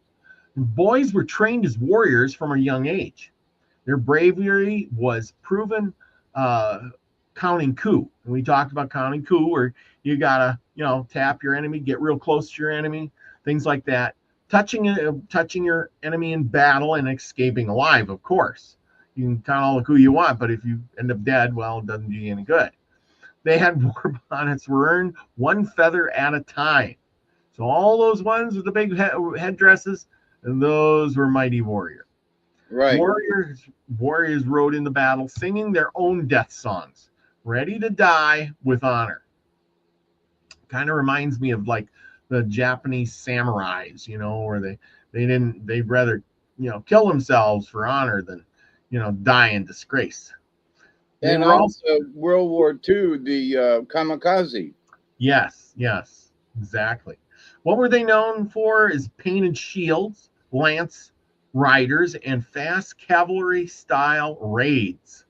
[SPEAKER 1] Boys were trained as warriors from a young age. Their bravery was proven counting coup. And we talked about counting coup, where you gotta, tap your enemy, get real close to your enemy, things like that. Touching your enemy in battle and escaping alive, of course. You can count all the coup you want, but if you end up dead, well, it doesn't do you any good. They had war bonnets were earned one feather at a time. So all those ones with the big headdresses, and those were mighty warriors.
[SPEAKER 2] Right.
[SPEAKER 1] Warriors rode in the battle singing their own death songs, ready to die with honor. Kind of reminds me of like the Japanese samurais, where they'd rather, kill themselves for honor than, die in disgrace. They
[SPEAKER 2] And
[SPEAKER 1] were
[SPEAKER 2] also World War II, the kamikaze.
[SPEAKER 1] Yes, exactly. What were they known for is painted shields, lance riders, and fast cavalry style raids.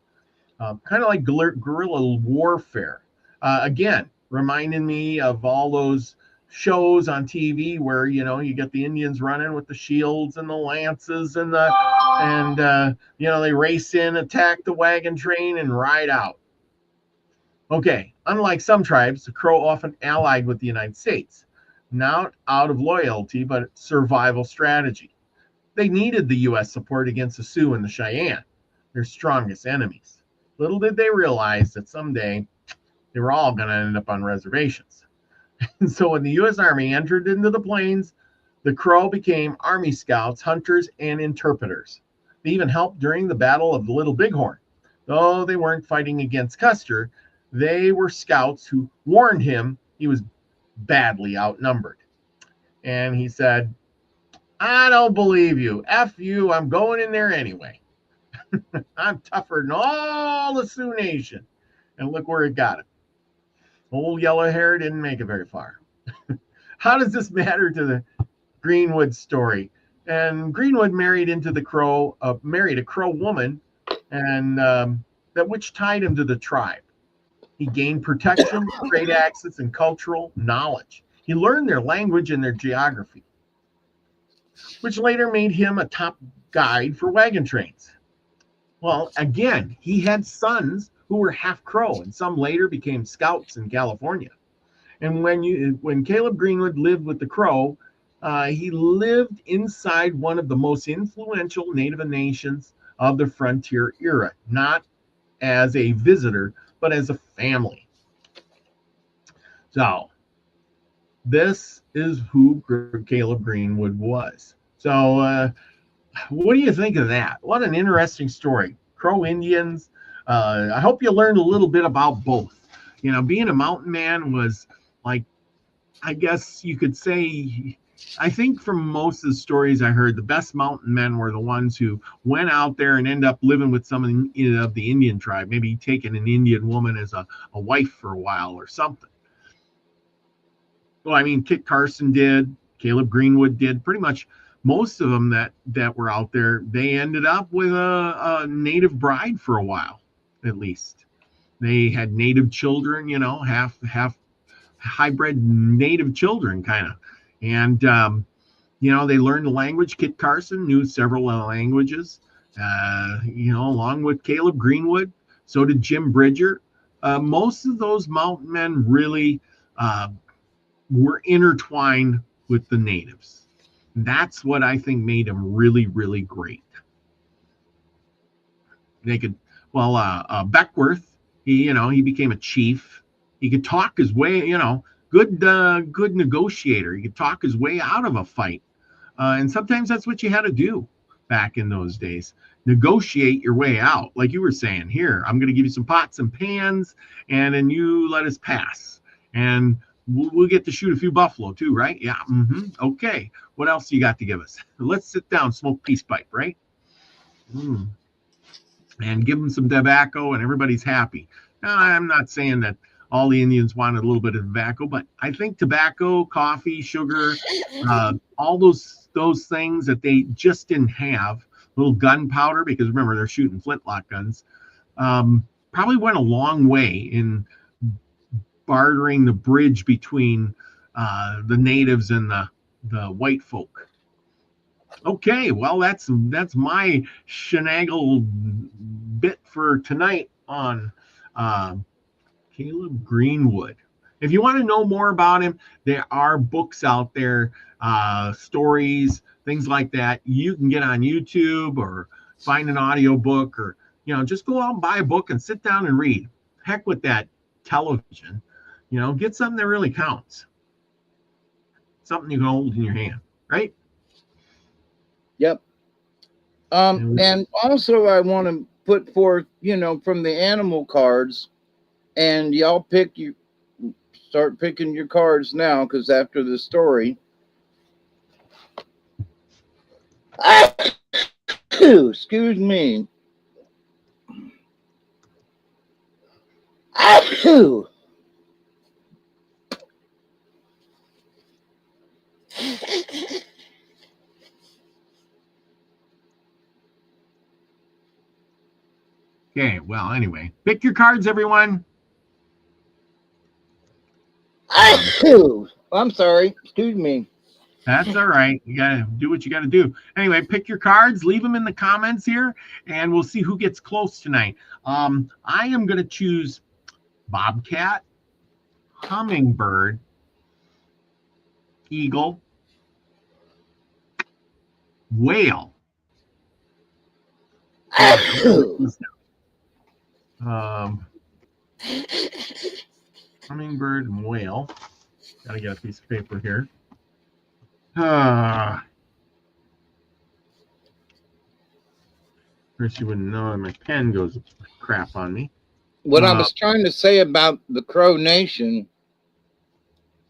[SPEAKER 1] Kind of like guerrilla warfare. Again, reminding me of all those shows on TV where you get the Indians running with the shields and the lances and they race in, attack the wagon train, and ride out. Okay, unlike some tribes, the Crow often allied with the United States, not out of loyalty, but survival strategy. They needed the U.S. support against the Sioux and the Cheyenne, their strongest enemies. Little did they realize that someday they were all going to end up on reservations. And so when the U.S. Army entered into the plains, the Crow became Army scouts, hunters, and interpreters. They even helped during the Battle of the Little Bighorn. Though they weren't fighting against Custer, they were scouts who warned him he was badly outnumbered. And he said, I don't believe you. F you, I'm going in there anyway. I'm tougher than all the Sioux Nation. And look where it got him. Old yellow hair didn't make it very far. How does this matter to the Greenwood story? And Greenwood married a Crow woman, and that which tied him to the tribe. He gained protection, trade access, and cultural knowledge. He learned their language and their geography, which later made him a top guide for wagon trains. Well, again, he had sons who were half Crow, and some later became scouts in California. And when Caleb Greenwood lived with the Crow, he lived inside one of the most influential Native nations of the frontier era, not as a visitor, but as a family. So this is who Caleb Greenwood was. So what do you think of that? What an interesting story. Crow Indians. I hope you learned a little bit about both. Being a mountain man was like, I guess you could say, I think from most of the stories I heard, the best mountain men were the ones who went out there and end up living with some of the Indian tribe, maybe taking an Indian woman as a wife for a while or something. Well, I mean, Kit Carson did, Caleb Greenwood did, pretty much most of them that were out there, they ended up with a native bride for a while, at least. They had native children, half hybrid native children, kind of. And, they learned the language. Kit Carson knew several languages, along with Caleb Greenwood. So did Jim Bridger. Most of those mountain men really were intertwined with the natives. That's what I think made them really, really great. They could, Beckworth, he became a chief. He could talk his way, good negotiator. He could talk his way out of a fight. And sometimes that's what you had to do back in those days. Negotiate your way out. Like you were saying, here, I'm going to give you some pots and pans, and then you let us pass. And we'll get to shoot a few buffalo too, right? Yeah. Okay. What else do you got to give us? Let's sit down, smoke peace pipe, right? And give them some tobacco, and everybody's happy. Now, I'm not saying that all the Indians wanted a little bit of tobacco, but I think tobacco, coffee, sugar, all those things that they just didn't have, little gunpowder, because remember, they're shooting flintlock guns, probably went a long way in bartering the bridge between the natives and the white folk. Okay, well, that's my shenagle bit for tonight on Caleb Greenwood. If you want to know more about him, there are books out there, stories, things like that. You can get on YouTube or find an audio book, or just go out and buy a book and sit down and read. Heck with that television. Get something that really counts. Something you can hold in your hand, right?
[SPEAKER 2] Yep. And also I want to put forth, from the animal cards, and y'all start picking your cards now, because after the story. Excuse me.
[SPEAKER 1] Okay, well, anyway, pick your cards, everyone.
[SPEAKER 2] I'm sorry. Excuse me.
[SPEAKER 1] That's all right. You got to do what you got to do. Anyway, pick your cards, leave them in the comments here, and we'll see who gets close tonight. I am going to choose bobcat, hummingbird, eagle, whale. Hummingbird and whale. Gotta get a piece of paper here. First, you wouldn't know my pen goes crap on me.
[SPEAKER 2] What I was trying to say about the Crow Nation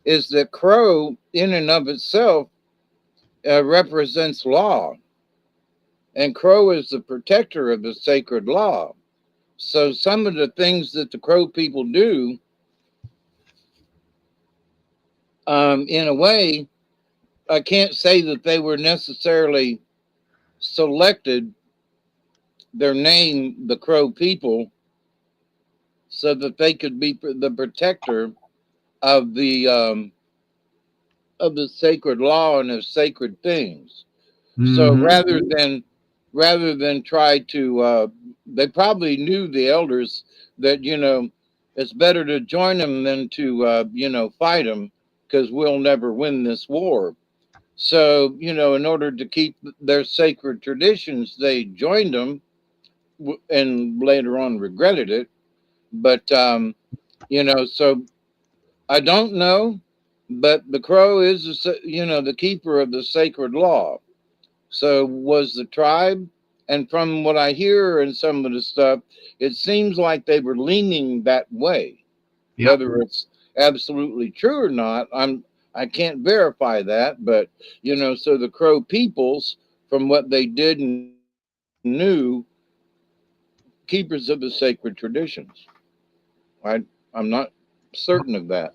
[SPEAKER 2] is that Crow, in and of itself, represents law. And Crow is the protector of the sacred law. So some of the things that the Crow people do, in a way, I can't say that they were necessarily selected, their name, the Crow people, so that they could be the protector of the sacred law and of sacred things. Mm-hmm. So rather than try to, they probably knew, the elders, that it's better to join them than to fight them, because we'll never win this war. So in order to keep their sacred traditions, they joined them, and later on regretted it. But so I don't know, but the Crow is the keeper of the sacred law. So was the tribe, and from what I hear and some of the stuff, it seems like they were leaning that way. Yep. Whether it's absolutely true or not, I can't verify that, but so the Crow peoples, from what they did and knew, keepers of the sacred traditions. I'm not certain of that.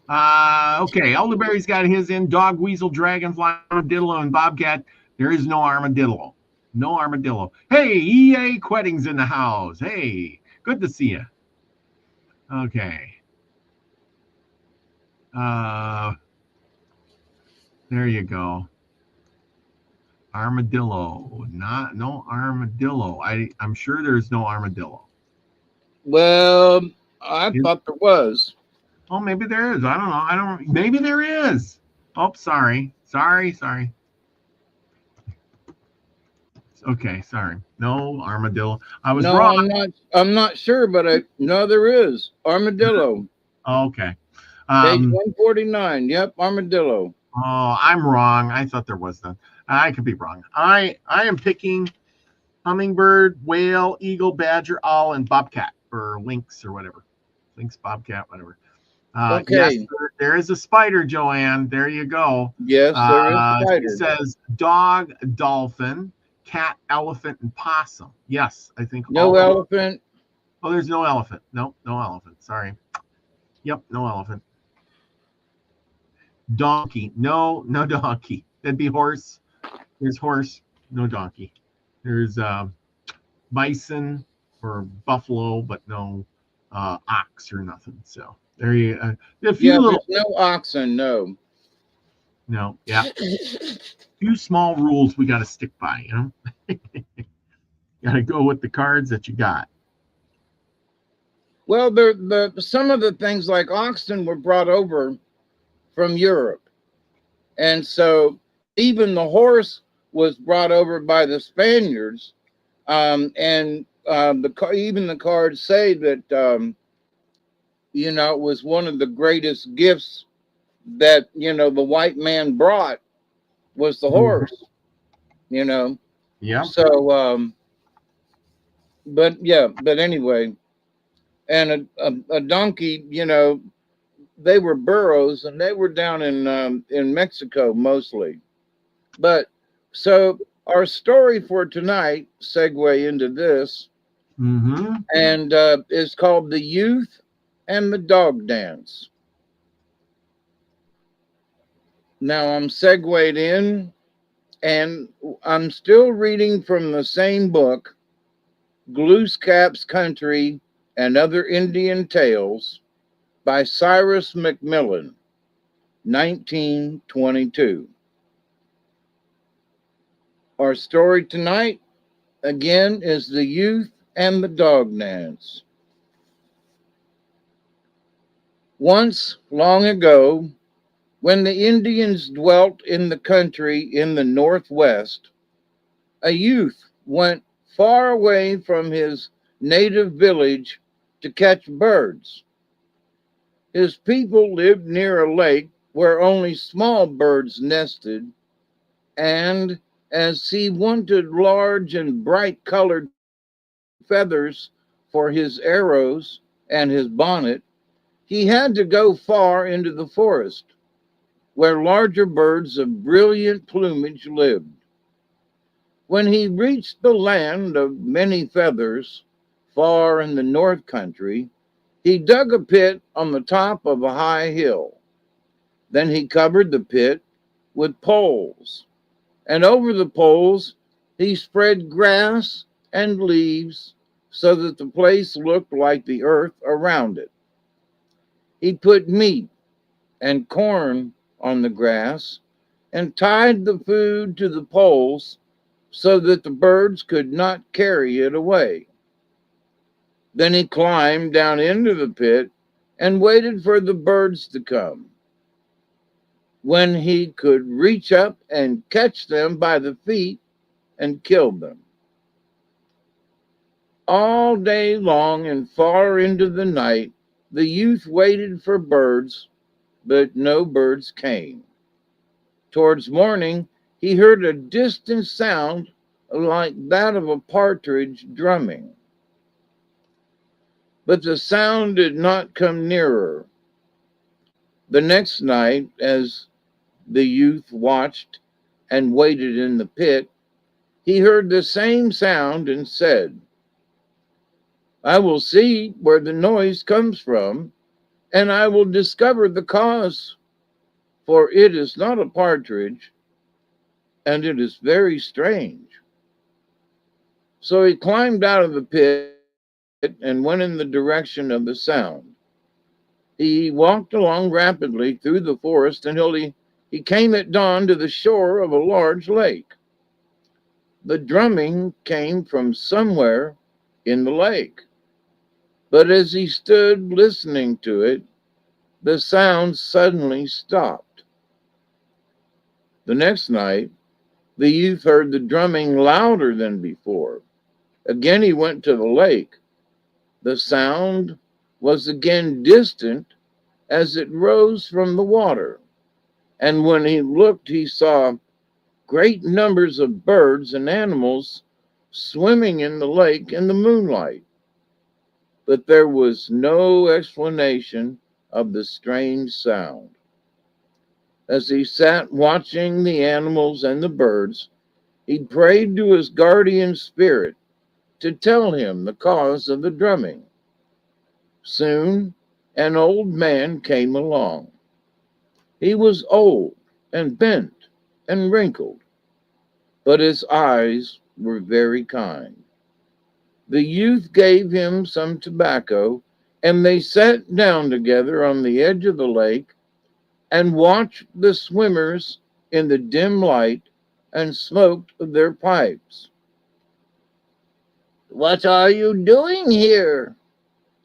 [SPEAKER 1] Okay, Elderberry's got his in. Dog, weasel, dragonfly, armadillo, and bobcat. There is no armadillo. No armadillo. Hey, EA Quetting's in the house. Hey, good to see you. Okay. There you go. Armadillo. No armadillo. I'm sure there's no armadillo.
[SPEAKER 2] Well, I thought there was.
[SPEAKER 1] Oh, maybe there is. I don't know. Maybe there is. Oh, sorry. Okay, sorry. No armadillo. I was wrong.
[SPEAKER 2] I'm not sure, but no, there is armadillo.
[SPEAKER 1] Oh, okay.
[SPEAKER 2] Page 149. Yep, armadillo.
[SPEAKER 1] Oh, I'm wrong. I thought there was none. I could be wrong. I am picking hummingbird, whale, eagle, badger, owl, and bobcat, or lynx, or whatever. Lynx, bobcat, whatever.
[SPEAKER 2] Okay.
[SPEAKER 1] Yes, there is a spider, Joanne. There you go.
[SPEAKER 2] Yes, there is a spider.
[SPEAKER 1] It says dog, dolphin, cat, elephant, and possum. Yes, I think.
[SPEAKER 2] No elephant.
[SPEAKER 1] Oh, there's no elephant. No elephant. Sorry. Yep, no elephant. Donkey. No donkey. That'd be horse. There's horse. No donkey. There's bison or buffalo, but no ox or nothing. So there you a few little.
[SPEAKER 2] There's no oxen. No.
[SPEAKER 1] Yeah. Few small rules we got to stick by. Got to go with the cards that you got.
[SPEAKER 2] Well, some of the things like oxen were brought over from Europe, and so even the horse was brought over by the Spaniards. And even the cards say that, it was one of the greatest gifts that, the white man brought was the horse, you know.
[SPEAKER 1] Yeah.
[SPEAKER 2] So, but anyway, and a donkey, they were burros and they were down in Mexico mostly. But so our story for tonight segue into this, and is called The Youth and the Dog Dance. Now I'm segued in, and I'm still reading from the same book, Glooskap's Country and Other Indian Tales by Cyrus McMillan, 1922. Our story tonight, again, is The Youth and the Dog Dance. Once, long ago, when the Indians dwelt in the country in the Northwest, a youth went far away from his native village to catch birds. His people lived near a lake where only small birds nested, and as he wanted large and bright colored feathers for his arrows and his bonnet, he had to go far into the forest, where larger birds of brilliant plumage lived. When he reached the land of many feathers, far in the north country, he dug a pit on the top of a high hill. Then he covered the pit with poles, and over the poles he spread grass and leaves so that the place looked like the earth around it. He put meat and corn on the grass and tied the food to the poles so that the birds could not carry it away. Then he climbed down into the pit and waited for the birds to come, when he could reach up and catch them by the feet and kill them. All day long and far into the night, the youth waited for birds, but no birds came. Towards morning, he heard a distant sound like that of a partridge drumming. But the sound did not come nearer. The next night, as the youth watched and waited in the pit, he heard the same sound and said, "I will see where the noise comes from, and I will discover the cause, for it is not a partridge, and it is very strange." So he climbed out of the pit and went in the direction of the sound. He walked along rapidly through the forest until he came at dawn to the shore of a large lake. The drumming came from somewhere in the lake, but as he stood listening to it, the sound suddenly stopped. The next night, the youth heard the drumming louder than before. Again he went to the lake. The sound was again distant as it rose from the water, and when he looked, he saw great numbers of birds and animals swimming in the lake in the moonlight. But there was no explanation of the strange sound. As he sat watching the animals and the birds, he prayed to his guardian spirit to tell him the cause of the drumming. Soon, an old man came along. He was old and bent and wrinkled, but his eyes were very kind. The youth gave him some tobacco, and they sat down together on the edge of the lake and watched the swimmers in the dim light and smoked their pipes. "What are you doing here?"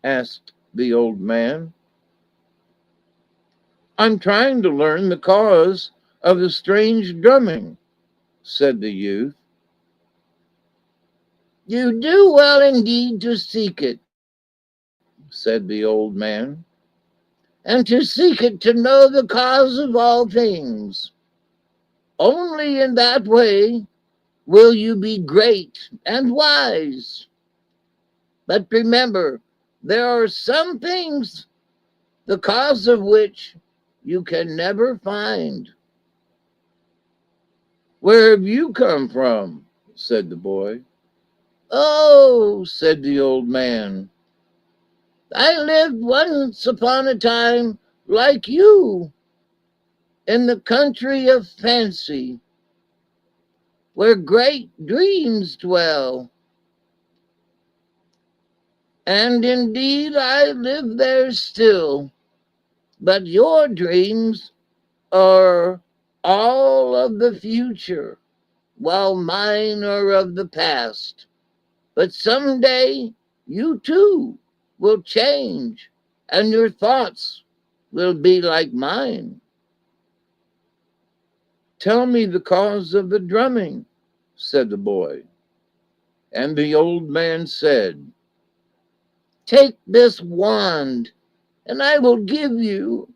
[SPEAKER 2] asked the old man. "I'm trying to learn the cause of the strange drumming," said the youth. You do well indeed to seek it, said the old man, and to seek it to know the cause of all things. Only in that way will you be great and wise. But remember, there are some things the cause of which you can never find. Where have you come from? Said the boy. Oh, said the old man, I lived once upon a time like you in the country of fancy, where great dreams dwell. And indeed I live there still, but your dreams are all of the future, while mine are of the past. But someday you too will change, and your thoughts will be like mine. Tell me the cause of the drumming, said the boy. And the old man said, take this wand, and I will give you,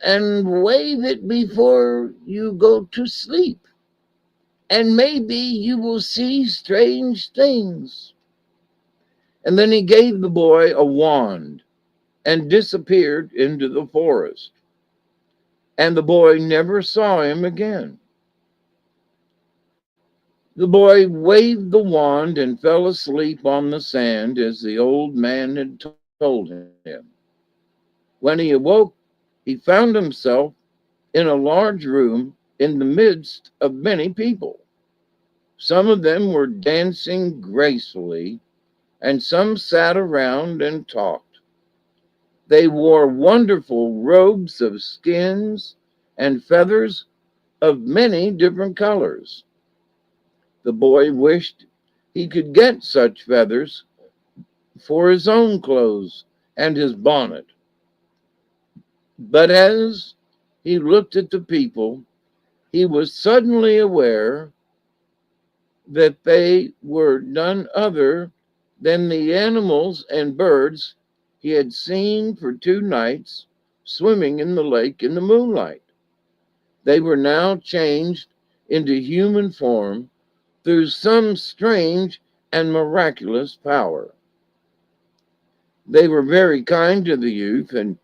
[SPEAKER 2] and wave it before you go to sleep. And maybe you will see strange things. And then he gave the boy a wand and disappeared into the forest. And the boy never saw him again. The boy waved the wand and fell asleep on the sand as the old man had told him. When he awoke, he found himself in a large room in the midst of many people. Some of them were dancing gracefully, and some sat around and talked. They wore wonderful robes of skins and feathers of many different colors. The boy wished he could get such feathers for his own clothes and his bonnet. But as he looked at the people, he was suddenly aware that they were none other than the animals and birds he had seen for 2 nights swimming in the lake in the moonlight. They were now changed into human form through some strange and miraculous power. They were very kind to the youth and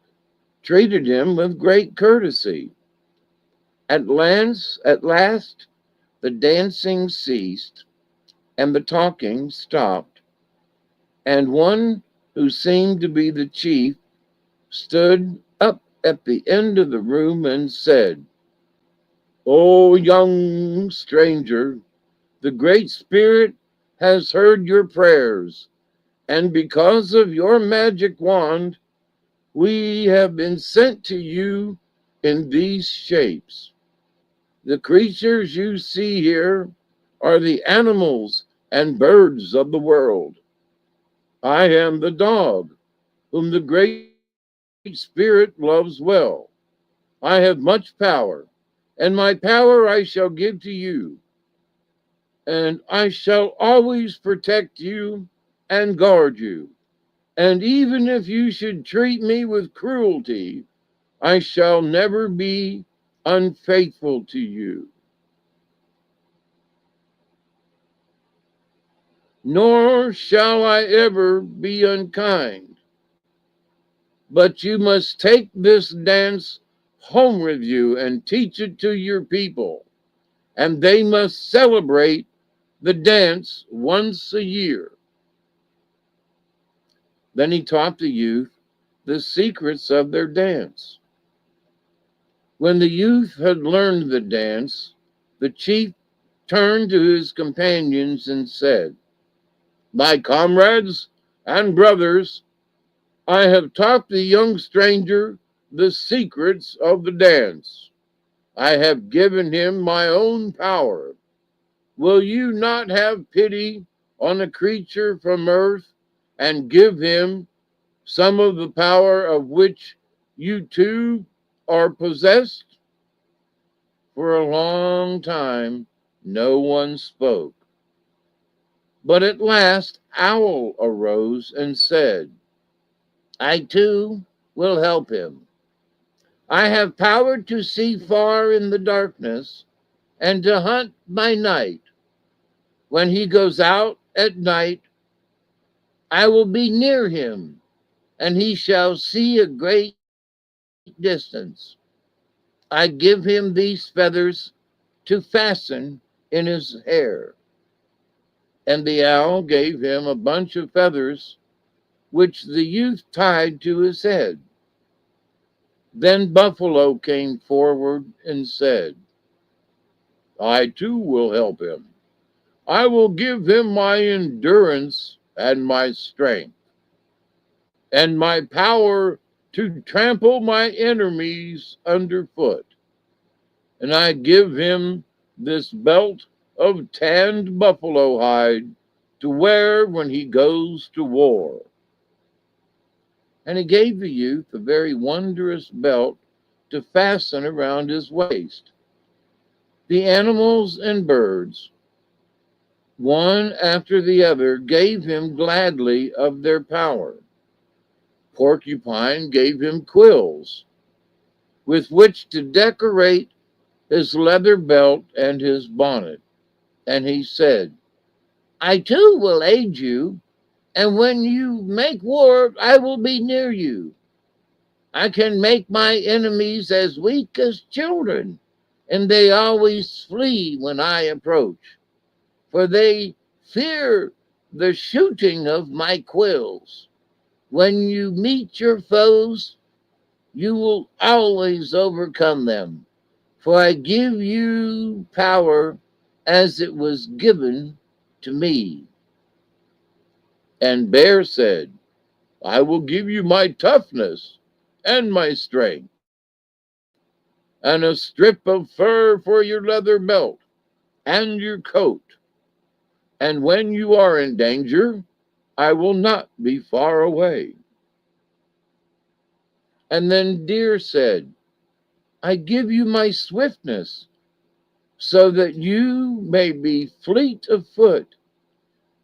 [SPEAKER 2] treated him with great courtesy. At last, the dancing ceased and the talking stopped, and one who seemed to be the chief stood up at the end of the room and said, "O young stranger, the Great Spirit has heard your prayers, and because of your magic wand, we have been sent to you in these shapes. The creatures you see here are the animals and birds of the world. I am the dog, whom the Great Spirit loves well. I have much power, and my power I shall give to you, and I shall always protect you and guard you. And even if you should treat me with cruelty, I shall never be unfaithful to you. Nor shall I ever be unkind. But you must take this dance home with you and teach it to your people, and they must celebrate the dance once a year." Then he taught the youth the secrets of their dance. When the youth had learned the dance, the chief turned to his companions and said, "My comrades and brothers, I have taught the young stranger the secrets of the dance. I have given him my own power. Will you not have pity on a creature from earth and give him some of the power of which you too are possessed?" For a long time, no one spoke. But at last Owl arose and said, I too will help him. I have power to see far in the darkness and to hunt by night. When he goes out at night, I will be near him, and he shall see a great distance. I give him these feathers to fasten in his hair. And the owl gave him a bunch of feathers, which the youth tied to his head. Then Buffalo came forward and said, I too will help him. I will give him my endurance and my strength, and my power to trample my enemies underfoot. And I give him this belt of tanned buffalo hide to wear when he goes to war. And he gave the youth a very wondrous belt to fasten around his waist. The animals and birds, one after the other, gave him gladly of their power. Porcupine gave him quills with which to decorate his leather belt and his bonnet. And he said, I too will aid you, and when you make war, I will be near you. I can make my enemies as weak as children, and they always flee when I approach, for they fear the shooting of my quills. When you meet your foes, you will always overcome them, for I give you power as it was given to me. And Bear said, I will give you my toughness and my strength, and a strip of fur for your leather belt and your coat. And when you are in danger, I will not be far away. And then Deer said, I give you my swiftness, so that you may be fleet of foot.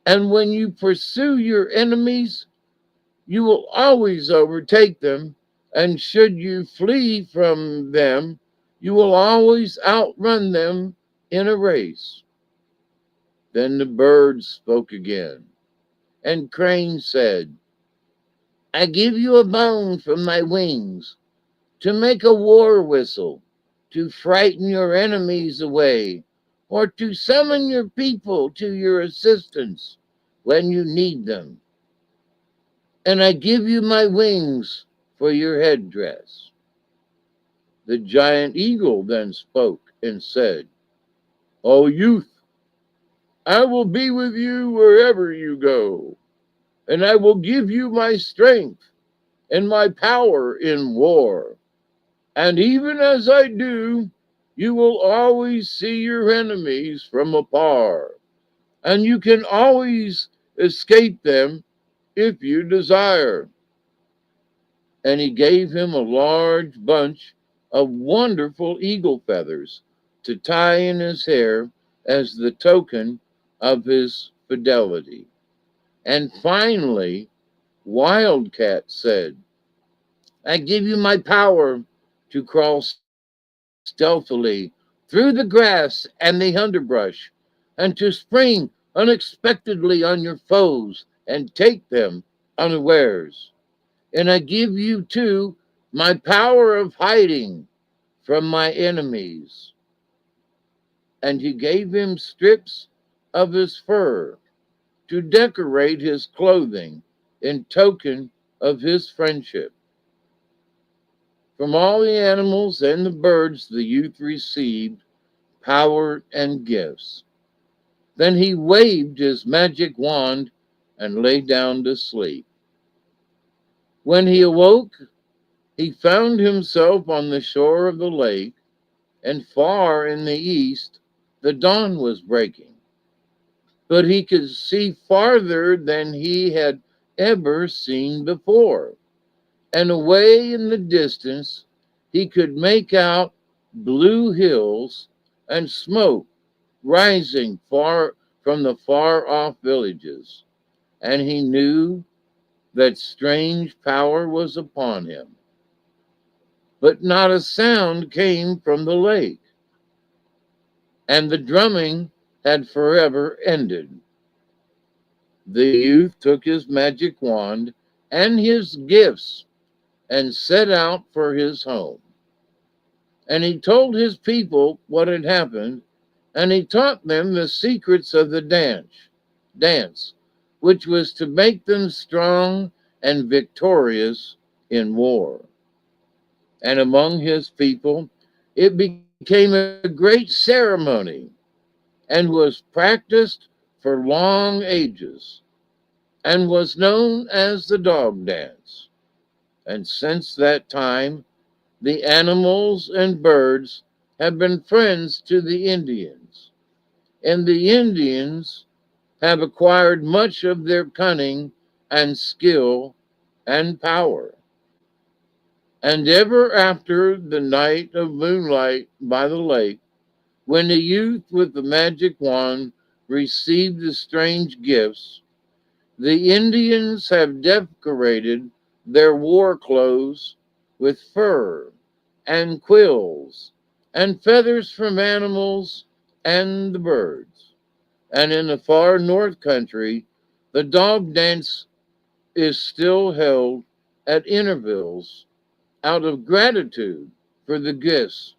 [SPEAKER 2] And when you pursue your enemies, you will always overtake them. And should you flee from them, you will always outrun them in a race. Then the birds spoke again, and Crane said, I give you a bone from my wings to make a war whistle, to frighten your enemies away, or to summon your people to your assistance when you need them. And I give you my wings for your headdress. The giant eagle then spoke and said, O youth, I will be with you wherever you go, and I will give you my strength and my power in war. And even as I do, you will always see your enemies from afar, and you can always escape them if you desire. And he gave him a large bunch of wonderful eagle feathers to tie in his hair as the token of his fidelity. And finally, Wildcat said, I give you my power to crawl stealthily through the grass and the underbrush, and to spring unexpectedly on your foes and take them unawares. And I give you too my power of hiding from my enemies. And he gave him strips of his fur to decorate his clothing in token of his friendship. From all the animals and the birds the youth received power and gifts. Then he waved his magic wand and lay down to sleep. When he awoke, he found himself on the shore of the lake, and far in the east the dawn was breaking. But he could see farther than he had ever seen before, and away in the distance he could make out blue hills and smoke rising far from the far off villages, and he knew that strange power was upon him. But not a sound came from the lake, and the drumming had forever ended. The youth took his magic wand and his gifts and set out for his home. And he told his people what had happened, and he taught them the secrets of the dance, which was to make them strong and victorious in war. And among his people, it became a great ceremony and was practiced for long ages and was known as the dog dance. And since that time, the animals and birds have been friends to the Indians, and the Indians have acquired much of their cunning and skill and power. And ever after the night of moonlight by the lake, when the youth with the magic wand received the strange gifts, the Indians have decorated their war clothes with fur and quills and feathers from animals and the birds. And in the far north country, the dog dance is still held at intervals out of gratitude for the gifts,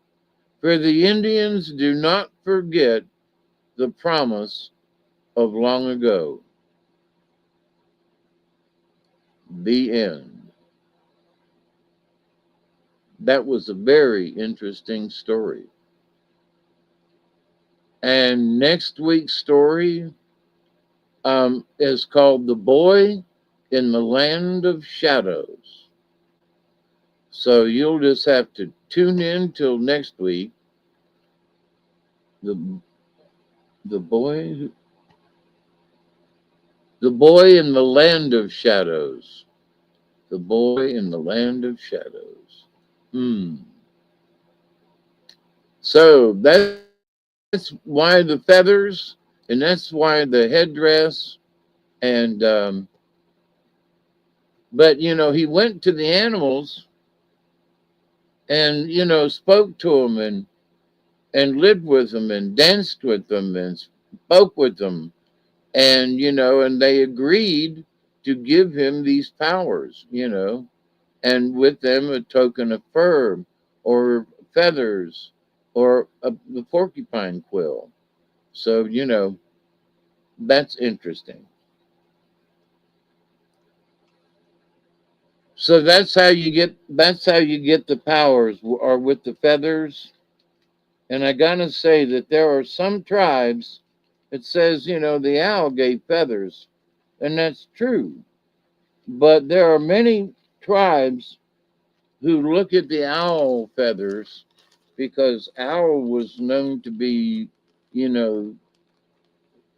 [SPEAKER 2] for the Indians do not forget the promise of long ago. The end. That was a very interesting story. And next week's story is called The Boy in the Land of Shadows. So you'll just have to tune in till next week. The boy in the Land of Shadows. The Boy in the Land of Shadows. So that's why the feathers, and that's why the headdress, and but he went to the animals and spoke to them and lived with them and danced with them and spoke with them, and and they agreed to give him these powers, and with them a token of fur or feathers or the porcupine quill. So that's interesting. So that's how you get the powers, or with the feathers. And I gotta say that there are some tribes that says the owl gave feathers, and that's true. But there are many tribes who look at the owl feathers because owl was known to be, the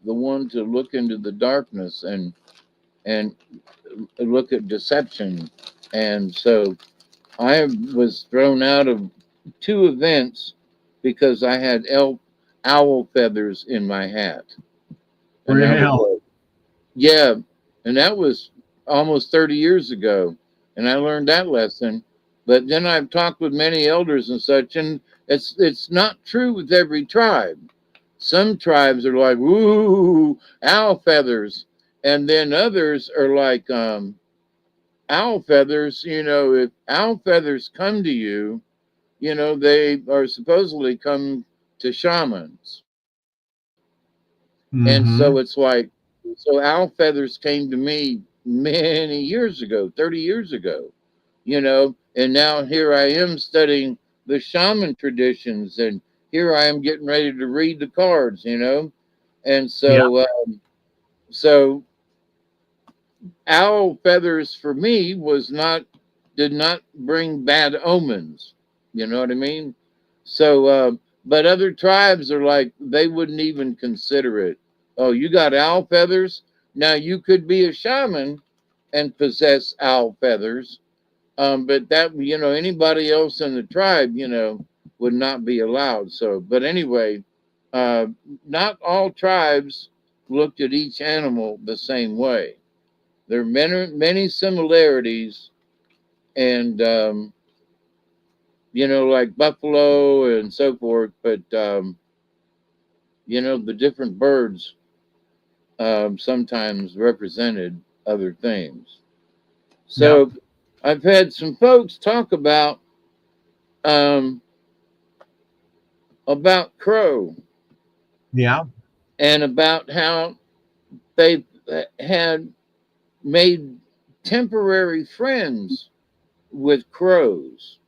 [SPEAKER 2] one to look into the darkness and look at deception. And so I was thrown out of 2 events because I had owl feathers in my hat. And
[SPEAKER 1] Real.
[SPEAKER 2] yeah, and that was almost 30 years ago, and I learned that lesson. But then I've talked with many elders and such, and it's not true with every tribe. Some tribes are like, "Ooh, owl feathers," and then others are like, "Owl feathers." If owl feathers come to you, they are supposedly come to shamans, and so
[SPEAKER 1] Mm-hmm.
[SPEAKER 2] it's like, so owl feathers came to me many years ago, 30 years ago, and now here I am studying the shaman traditions, and here I am getting ready to read the cards, and
[SPEAKER 1] Yeah.
[SPEAKER 2] so owl feathers for me did not bring bad omens. You know what I mean? So, but other tribes are like, they wouldn't even consider it. Oh, you got owl feathers? Now you could be a shaman and possess owl feathers. But that, anybody else in the tribe, would not be allowed. So, but anyway, uh, not all tribes looked at each animal the same way. There are many similarities, and like buffalo and so forth. But the different birds sometimes represented other things.
[SPEAKER 1] Yep.
[SPEAKER 2] So I've had some folks talk um, about Crow
[SPEAKER 1] Yeah.
[SPEAKER 2] and about how they had made temporary friends with crows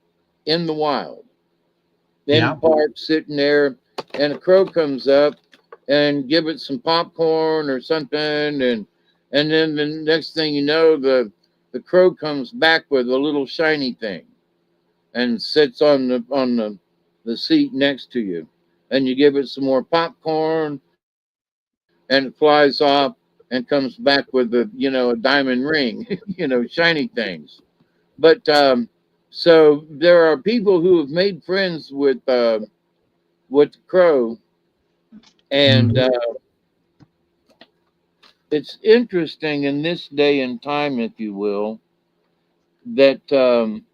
[SPEAKER 2] in the wild, in the
[SPEAKER 1] Yeah.
[SPEAKER 2] park, sitting there, and a crow comes up and give it some popcorn or something, and then the next thing you know, the crow comes back with a little shiny thing and sits on the seat next to you, and you give it some more popcorn, and it flies off and comes back with a diamond ring, shiny things. But so there are people who have made friends with the crow, and
[SPEAKER 1] Mhm.
[SPEAKER 2] it's interesting in this day and time, if you will, that um,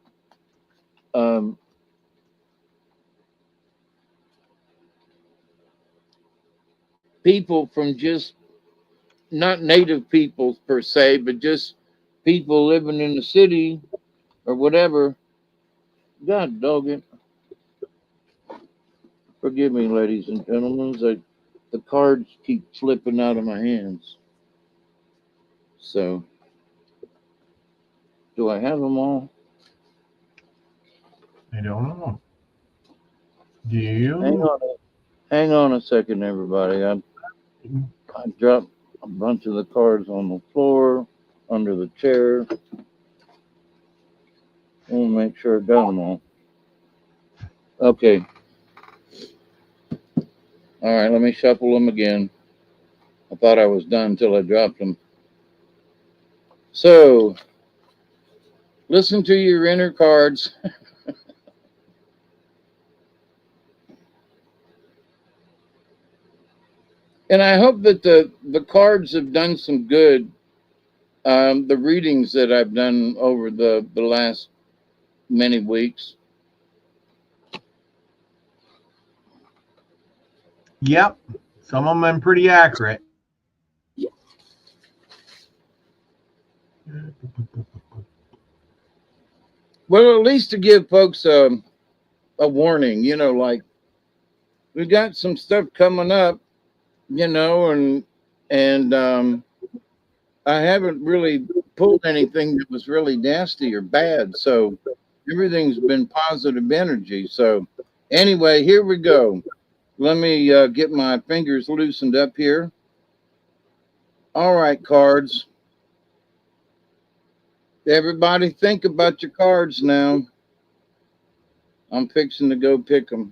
[SPEAKER 2] people from just not native people per se, but just people living in the city or whatever. God dog it. Forgive me, ladies and gentlemen. The cards keep slipping out of my hands. So, do I have them all?
[SPEAKER 1] I don't know. Do
[SPEAKER 2] Hang
[SPEAKER 1] you?
[SPEAKER 2] on. Hang on a second, everybody. I dropped a bunch of the cards on the floor, under the chair. I want to make sure I got them all. Okay. All right. Let me shuffle them again. I thought I was done until I dropped them. So, listen to your inner cards. And I hope that the cards have done some good. The readings that I've done over the last many weeks.
[SPEAKER 1] Yep. Some of them been pretty accurate.
[SPEAKER 2] Well, at least to give folks a warning, like we got some stuff coming up, and I haven't really pulled anything that was really nasty or bad. So everything's been positive energy. So anyway, here we go. Let me get my fingers loosened up here. All right, cards. Everybody think about your cards now. I'm fixing to go pick them.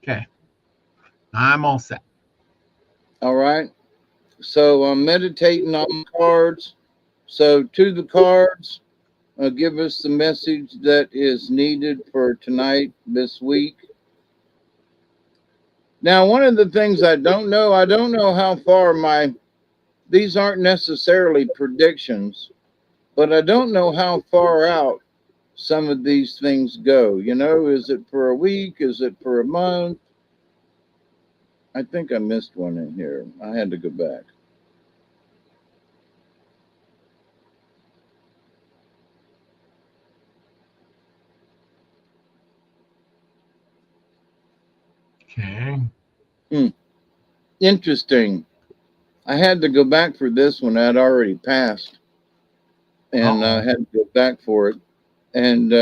[SPEAKER 1] Okay. I'm all set.
[SPEAKER 2] All right. So I'm meditating on the cards. So to the cards, give us the message that is needed for tonight, this week. Now, one of the things I don't know how far these aren't necessarily predictions, but I don't know how far out some of these things go. Is it for a week? Is it for a month? I think I missed one in here. I had to go back.
[SPEAKER 1] Okay.
[SPEAKER 2] Interesting. I had to go back for this one. I'd already passed, and I
[SPEAKER 1] Uh-oh.
[SPEAKER 2] had to go back for it. And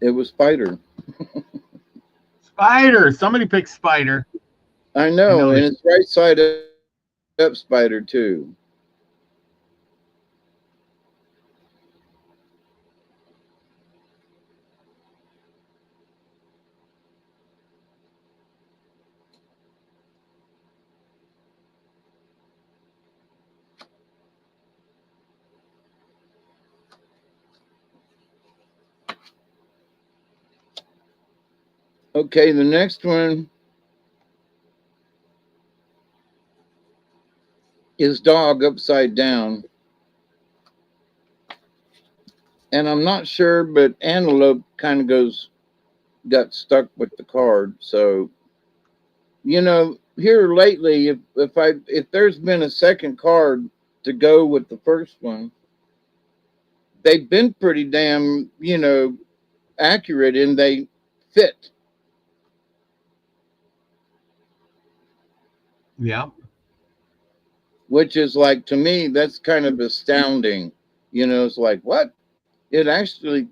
[SPEAKER 2] it was Spider.
[SPEAKER 1] Spider. Somebody picked Spider.
[SPEAKER 2] I
[SPEAKER 1] I
[SPEAKER 2] know, and
[SPEAKER 1] noticed.
[SPEAKER 2] it's right side up Spider too. Okay, the next one is dog upside down. And I'm not sure, but antelope kind of got stuck with the card. So, here lately, if there's been a second card to go with the first one, they've been pretty damn, accurate and they fit,
[SPEAKER 1] Yeah.
[SPEAKER 2] which is like, to me, that's kind of astounding. It's like, what? It actually,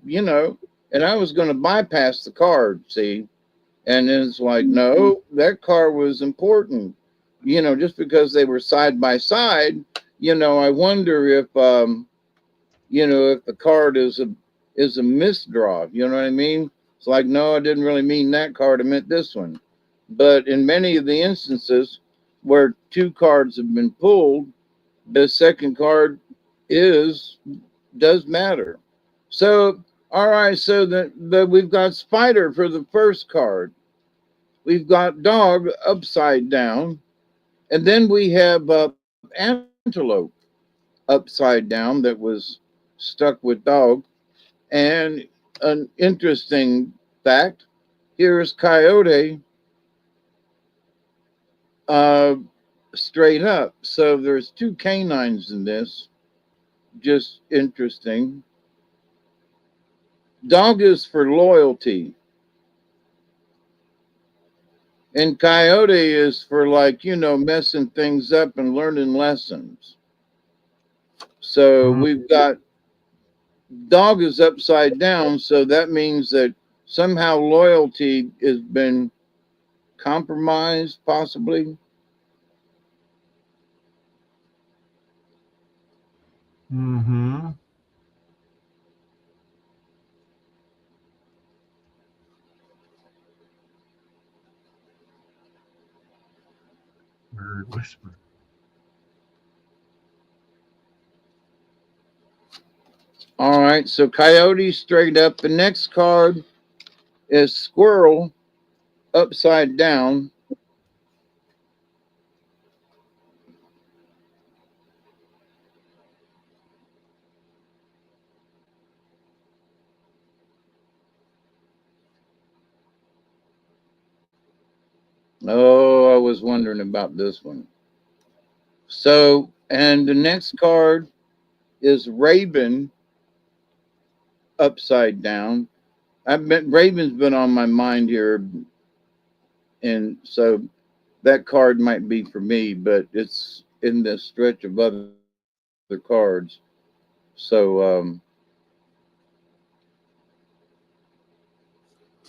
[SPEAKER 2] and I was going to bypass the card, see? And it's like, no, that car was important. Just because they were side by side, I wonder if the card is a misdraw. You know what I mean? It's like, no, I didn't really mean that card. I meant this one. But in many of the instances where two cards have been pulled, the second card does matter. So, all right, so we've got spider for the first card. We've got dog upside down, and then we have antelope upside down that was stuck with dog. And an interesting fact, here is coyote uh, straight up. So there's two canines in this. Just interesting. Dog is for loyalty, and coyote is for, like, messing things up and learning lessons. So
[SPEAKER 1] Mhm.
[SPEAKER 2] we've got dog is upside down, so that means that somehow loyalty has been compromised, possibly.
[SPEAKER 1] Mhm. Bird whisper.
[SPEAKER 2] All right, so coyote straight up. The next card is squirrel upside down. Oh, I was wondering about this one. So, and the next card is raven upside down. Raven's been on my mind here, and so that card might be for me, but it's in this stretch of other cards. So,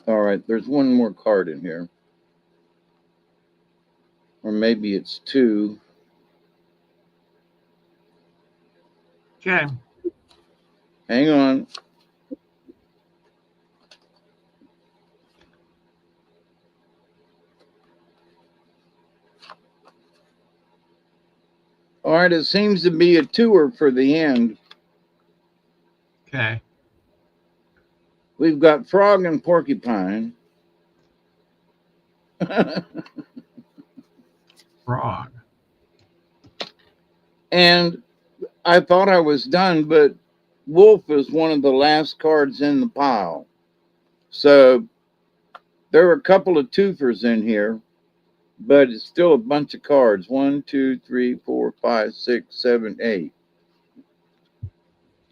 [SPEAKER 2] all right, there's one more card in here, or maybe it's two.
[SPEAKER 1] Okay.
[SPEAKER 2] Hang on. All right, it seems to be a tour for the end.
[SPEAKER 1] Okay.
[SPEAKER 2] We've got frog and porcupine.
[SPEAKER 1] Frog.
[SPEAKER 2] And I thought I was done, but wolf is one of the last cards in the pile. So there are a couple of twofers in here, but it's still a bunch of cards. 1, 2, 3, 4, 5, 6, 7, 8,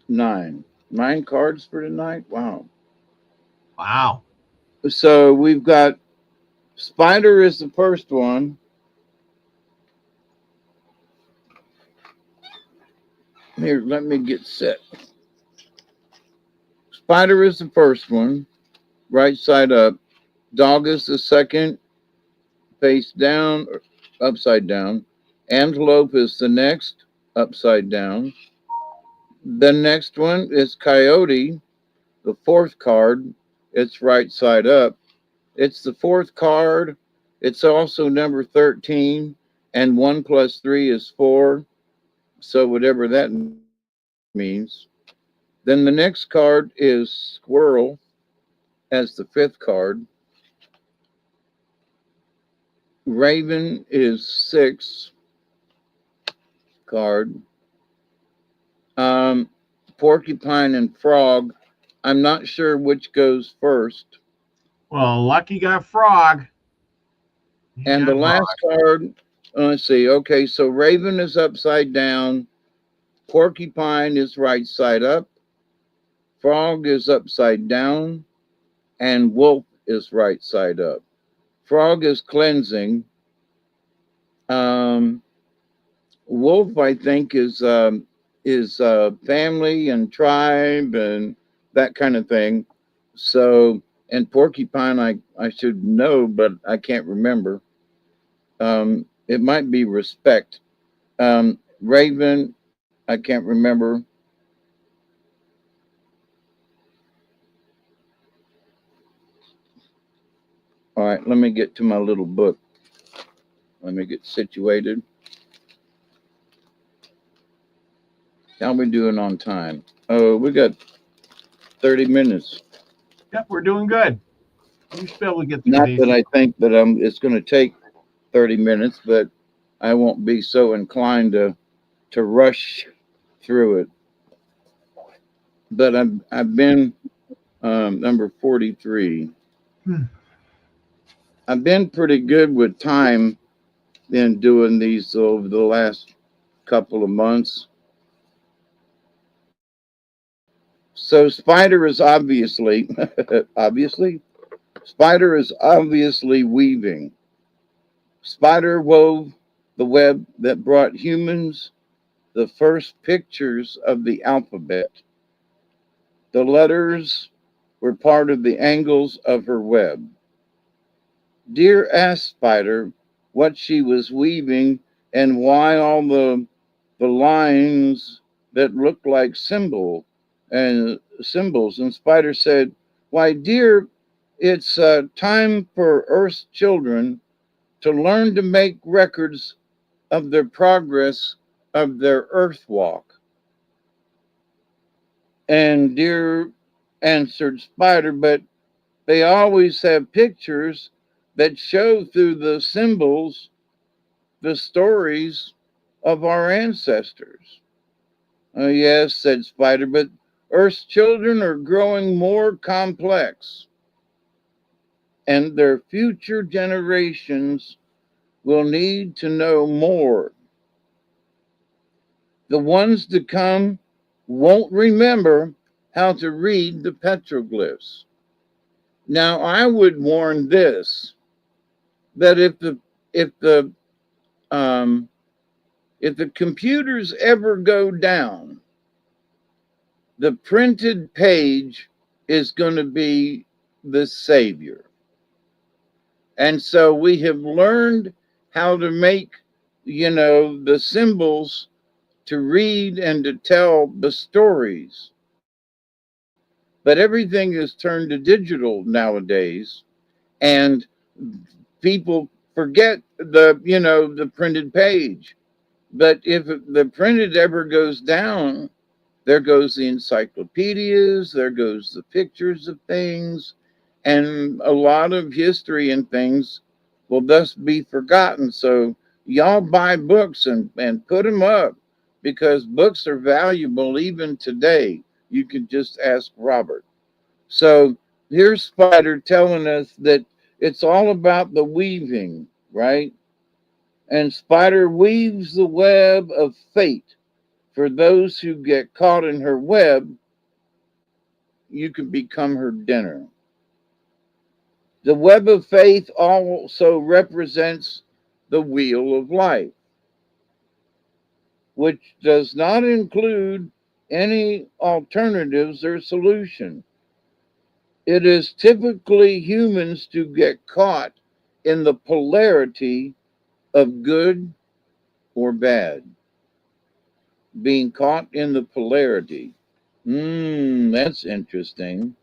[SPEAKER 2] 9. 9 cards for tonight. Wow.
[SPEAKER 1] Wow.
[SPEAKER 2] So we've got spider is the first one. Here, let me get set. Spider is the first one, right side up. Dog is the second, face down, or upside down. Antelope is the next, upside down. The next one is coyote, the fourth card. It's right side up. It's the fourth card. It's also number 13, and 1 plus 3 is 4. So, whatever that means. Then the next card is squirrel as the fifth card. Raven is 6 card. Porcupine and frog. I'm not sure which goes first.
[SPEAKER 1] Well, Lucky got frog. He
[SPEAKER 2] And the
[SPEAKER 1] got frog.
[SPEAKER 2] last card, let's see. Okay, so Raven is upside down. Porcupine is right side up. Frog is upside down. And wolf is right side up. Frog is cleansing. Wolf, I think, is family and tribe and that kind of thing. So, and porcupine, I should know, but I can't remember. It might be respect. Raven, I can't remember. All right, let me get to my little book. Let me get situated. How we doing on time? Oh, we got 30 minutes.
[SPEAKER 1] Yep, we're doing good. We should be able to get through
[SPEAKER 2] Not
[SPEAKER 1] these.
[SPEAKER 2] that I think that it's going to take 30 minutes, but I won't be so inclined to rush through it. But I've been number 43. I've been pretty good with time in doing these over the last couple of months. So Spider is obviously Spider is obviously weaving. Spider wove the web that brought humans the first pictures of the alphabet. The letters were part of the angles of her web. Deer asked Spider what she was weaving and why all the lines that looked like symbols. And Spider said, "Why, dear, it's time for Earth's children to learn to make records of their progress of their Earth walk." And Deer answered Spider, "But they always have pictures that show through the symbols the stories of our ancestors." "Oh, yes," said Spider, "but Earth's children are growing more complex, and their future generations will need to know more. The ones to come won't remember how to read the petroglyphs." Now, I would warn this, that if the computers ever go down, the printed page is going to be the savior. And so we have learned how to make, the symbols to read and to tell the stories. But everything is turned to digital nowadays, and people forget the printed page. But if the printed ever goes down, there goes the encyclopedias, there goes the pictures of things, and a lot of history and things will thus be forgotten. So y'all buy books and put them up, because books are valuable even today. You can just ask Robert. So here's Spider telling us that it's all about the weaving, right? And Spider weaves the web of fate. For those who get caught in her web, you can become her dinner. The web of faith also represents the wheel of life, which does not include any alternatives or solution. It is typically humans to get caught in the polarity of good or bad. Being caught in the polarity. That's interesting.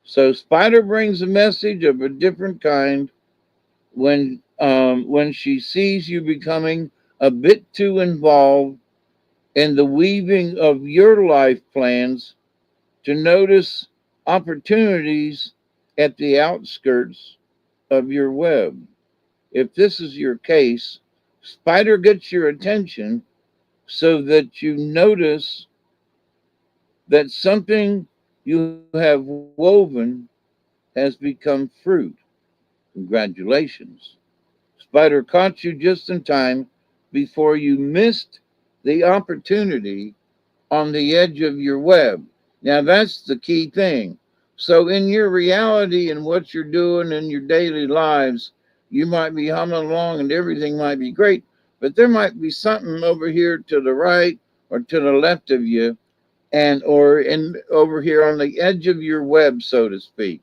[SPEAKER 2] So Spider brings a message of a different kind when she sees you becoming a bit too involved in the weaving of your life plans to notice opportunities at the outskirts of your web. if this is your case, spider gets your attention so that you notice that something you have woven has become fruit. Congratulations. Spider caught you just in time before you missed the opportunity on the edge of your web. Now, that's the key thing. So, in your reality and what you're doing in your daily lives, you might be humming along and everything might be great, but there might be something over here to the right or to the left of you, and or in over here on the edge of your web, so to speak,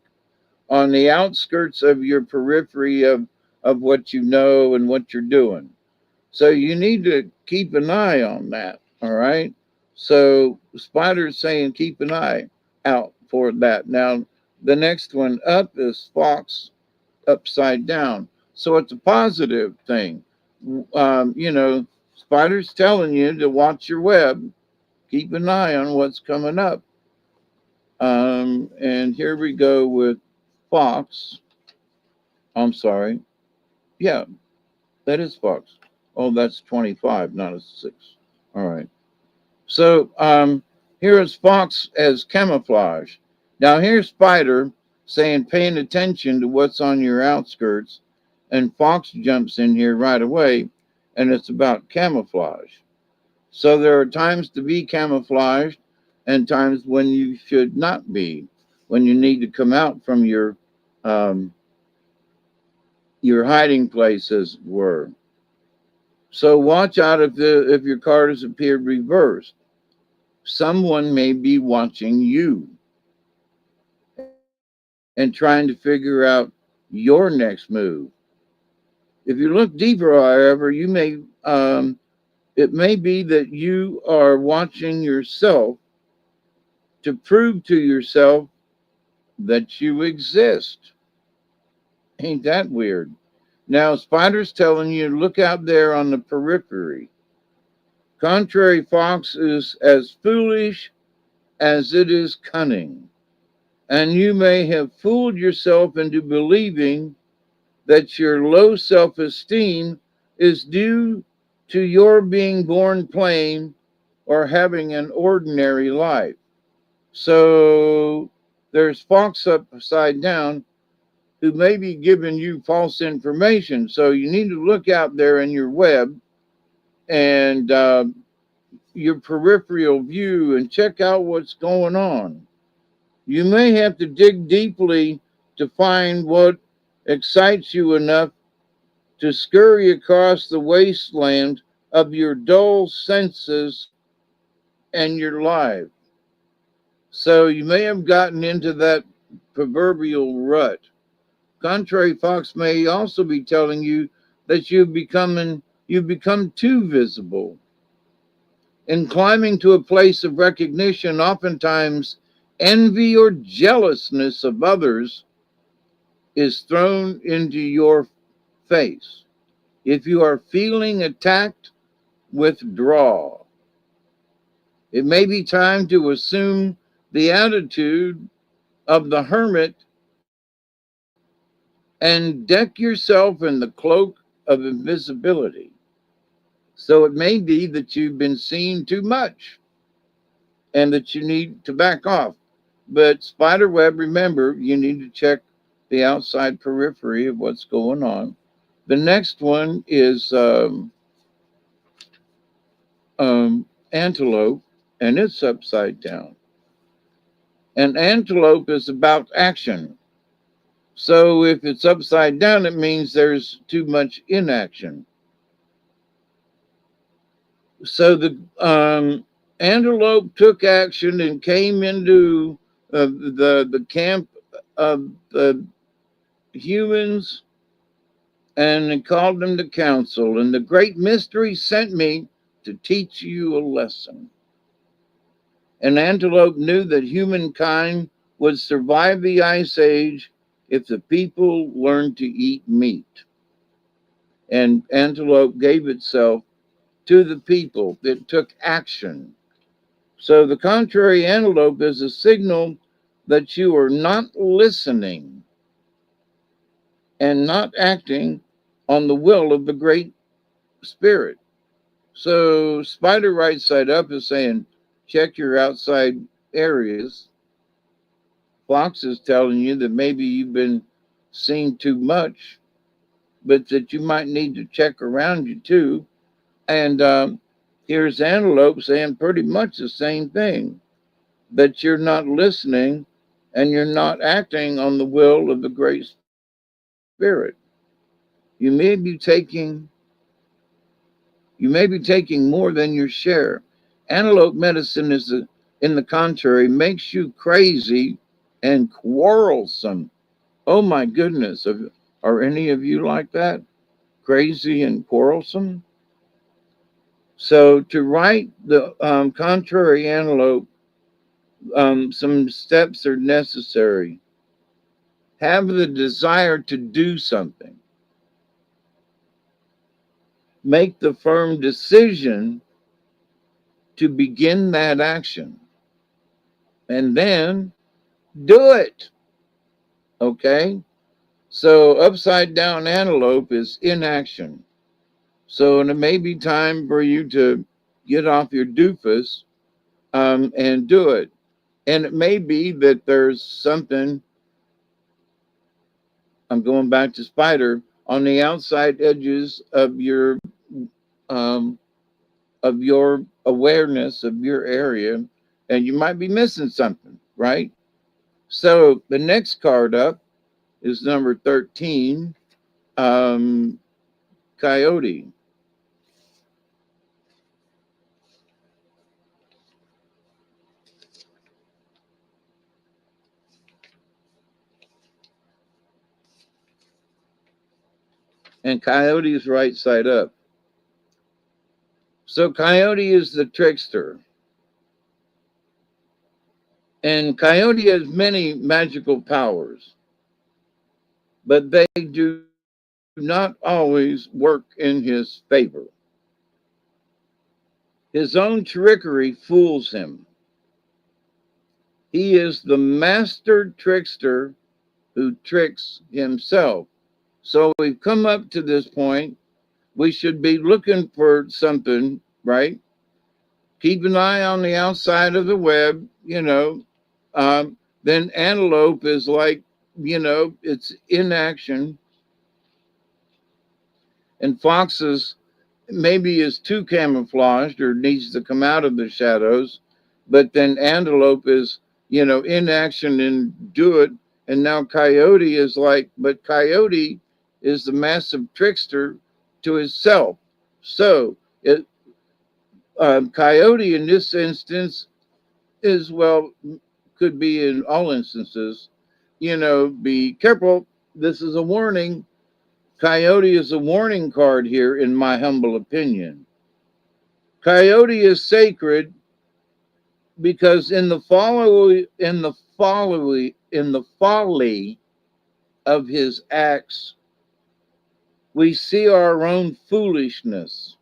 [SPEAKER 2] on the outskirts of your periphery of what you know and what you're doing. So you need to keep an eye on that. All right. So Spider's saying keep an eye out for that. Now the next one up is Fox upside down. So it's a positive thing. You know, Spider's telling you to watch your web, keep an eye on what's coming up. And here we go with Fox. I'm sorry. Yeah, that is Fox. Oh, that's 25, not a 6. All right. So here is Fox as camouflage. Now here's Spider saying paying attention to what's on your outskirts, and Fox jumps in here right away, and it's about camouflage. So there are times to be camouflaged and times when you should not be, when you need to come out from um, your hiding place, as it were. So watch out if your card has appeared reversed. Someone may be watching you and trying to figure out your next move. If you look deeper, however, it may be that you are watching yourself to prove to yourself that you exist. Ain't that weird? Now, Spider's telling you, look out there on the periphery. Contrary Fox is as foolish as it is cunning, and you may have fooled yourself into believing that your low self esteem is due to your being born plain or having an ordinary life. So there's Fox upside down who may be giving you false information. So you need to look out there in your web and your peripheral view and check out what's going on. You may have to dig deeply to find what excites you enough to scurry across the wasteland of your dull senses and your life. So you may have gotten into that proverbial rut. Contrary Fox may also be telling you that you've become too visible. In climbing to a place of recognition, oftentimes envy or jealousness of others is thrown into your face. If you are feeling attacked, withdraw. It may be time to assume the attitude of the hermit and deck yourself in the cloak of invisibility. So it may be that you've been seeing too much and that you need to back off. But spiderweb, remember, you need to check the outside periphery of what's going on. The next one is antelope, and it's upside down. And antelope is about action. So if it's upside down, it means there's too much inaction. So the antelope took action and came into the camp of the humans and called them to council. And the great mystery sent me to teach you a lesson. An antelope knew that humankind would survive the ice age if the people learned to eat meat. And antelope gave itself to the people. It took action. So the contrary antelope is a signal that you are not listening and not acting on the will of the Great Spirit. So Spider right side up is saying, check your outside areas. Fox is telling you that maybe you've been seeing too much, but that you might need to check around you too. And here's Antelope saying pretty much the same thing, that you're not listening and you're not acting on the will of the Great Spirit. You may be taking more than your share. Antelope medicine in the contrary, makes you crazy and quarrelsome. Oh my goodness, are any of you like that? Crazy and quarrelsome? So to write the contrary antelope, some steps are necessary. Have the desire to do something. Make the firm decision to begin that action. And then do it. Okay? So upside down antelope is inaction. So it may be time for you to get off your doofus and do it. And it may be that there's something, I'm going back to Spider, on the outside edges um, of your awareness of your area, and you might be missing something, right? So the next card up is number 13, Coyote. And Coyote is right side up. So Coyote is the trickster. And Coyote has many magical powers, but they do not always work in his favor. His own trickery fools him. He is the master trickster who tricks himself. So we've come up to this point. We should be looking for something, right? Keep an eye on the outside of the web, Then antelope is like, it's inaction. And foxes maybe is too camouflaged or needs to come out of the shadows. But then antelope is, inaction and do it. And now coyote is like, but coyote is the massive trickster to himself. So coyote in this instance is, well, could be in all instances, be careful. This is a warning. Coyote is a warning card here, in my humble opinion. Coyote is sacred because in the folly of his acts, we see our own foolishness.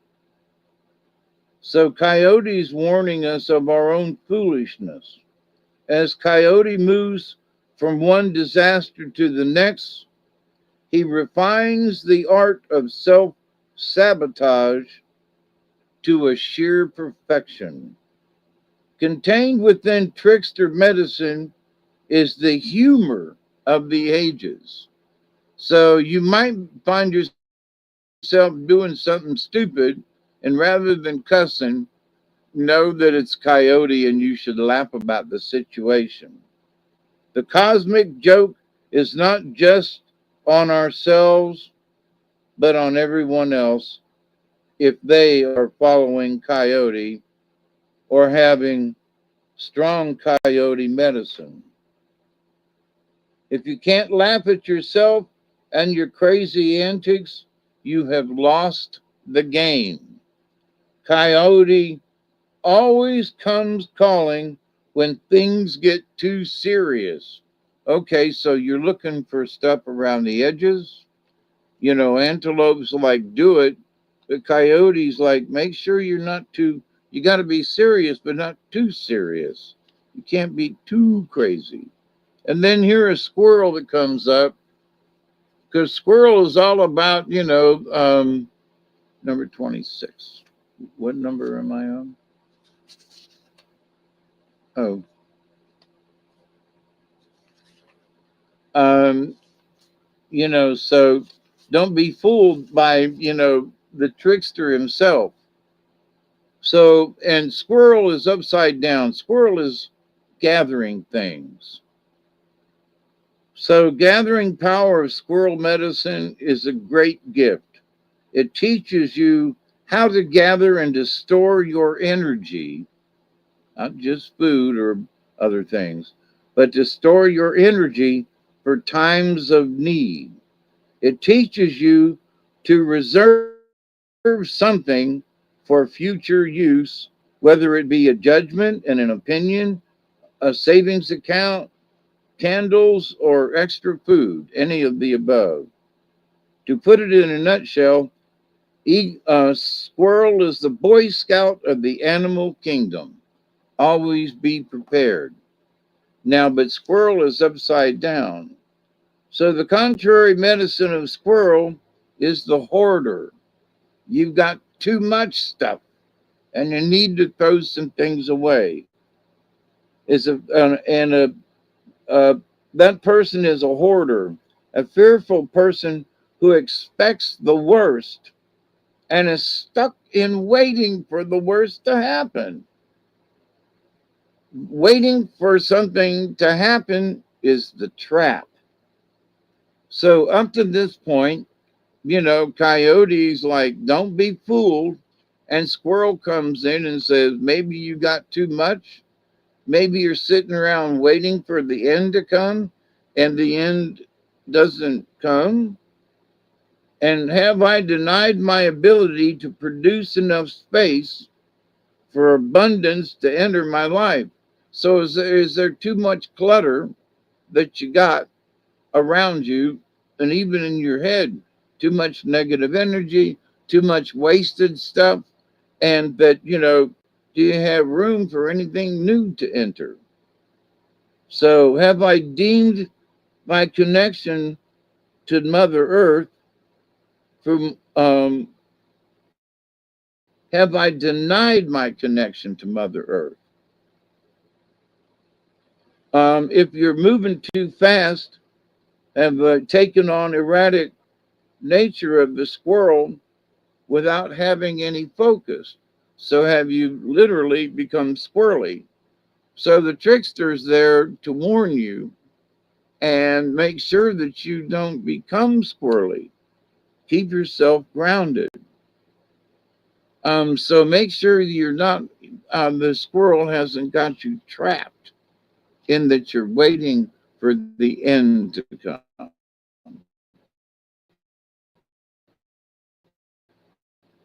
[SPEAKER 2] So Coyote's warning us of our own foolishness. As Coyote moves from one disaster to the next, he refines the art of self-sabotage to a sheer perfection. Contained within trickster medicine is the humor of the ages. So you might find yourself doing something stupid, and rather than cussing, know that it's Coyote and you should laugh about the situation. The cosmic joke is not just on ourselves, but on everyone else if they are following Coyote or having strong Coyote medicine. If you can't laugh at yourself and your crazy antics, you have lost the game. Coyote always comes calling when things get too serious. Okay, so you're looking for stuff around the edges. Antelopes like do it, but coyotes like make sure you're not too, you got to be serious, but not too serious. You can't be too crazy. And then here a squirrel that comes up because squirrel is all about, number 26. What number am I on? Oh, so don't be fooled by, the trickster himself. So, and squirrel is upside down. Squirrel is gathering things. So, gathering power of squirrel medicine is a great gift. It teaches you how to gather and to store your energy, not just food or other things, but to store your energy for times of need. It teaches you to reserve something for future use, whether it be a judgment and an opinion, a savings account, candles, or extra food, any of the above. To put it in a nutshell, squirrel is the Boy Scout of the animal kingdom. Always be prepared. Now, but squirrel is upside down. So the contrary medicine of squirrel is the hoarder. You've got too much stuff and you need to throw some things away. That person is a hoarder, a fearful person who expects the worst and is stuck in waiting for the worst to happen. Waiting for something to happen is the trap. So up to this point, Coyote's like, don't be fooled. And Squirrel comes in and says, maybe you got too much. Maybe you're sitting around waiting for the end to come and the end doesn't come. And have I denied my ability to produce enough space for abundance to enter my life? So is there too much clutter that you got around you and even in your head? Too much negative energy, too much wasted stuff, and that, do you have room for anything new to enter? So have I deemed my connection to Mother Earth from have I denied my connection to Mother Earth? If you're moving too fast, have taken on erratic nature of the squirrel without having any focus. So have you literally become squirrely? So the trickster's there to warn you and make sure that you don't become squirrely. Keep yourself grounded. So make sure you're not, the squirrel hasn't got you trapped in that you're waiting for the end to come.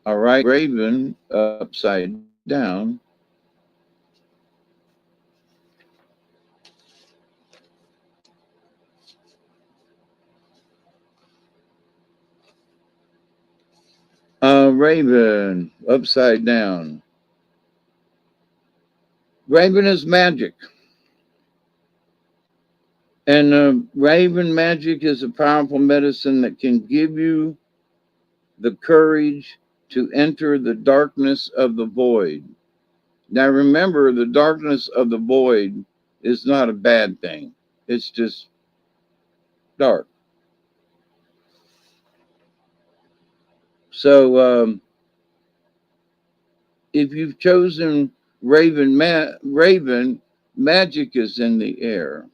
[SPEAKER 2] All right, Raven upside down. Raven upside down. Raven is magic. And Raven magic is a powerful medicine that can give you the courage to enter the darkness of the void. Now remember, the darkness of the void is not a bad thing. It's just dark. So if you've chosen Raven, magic is in the air.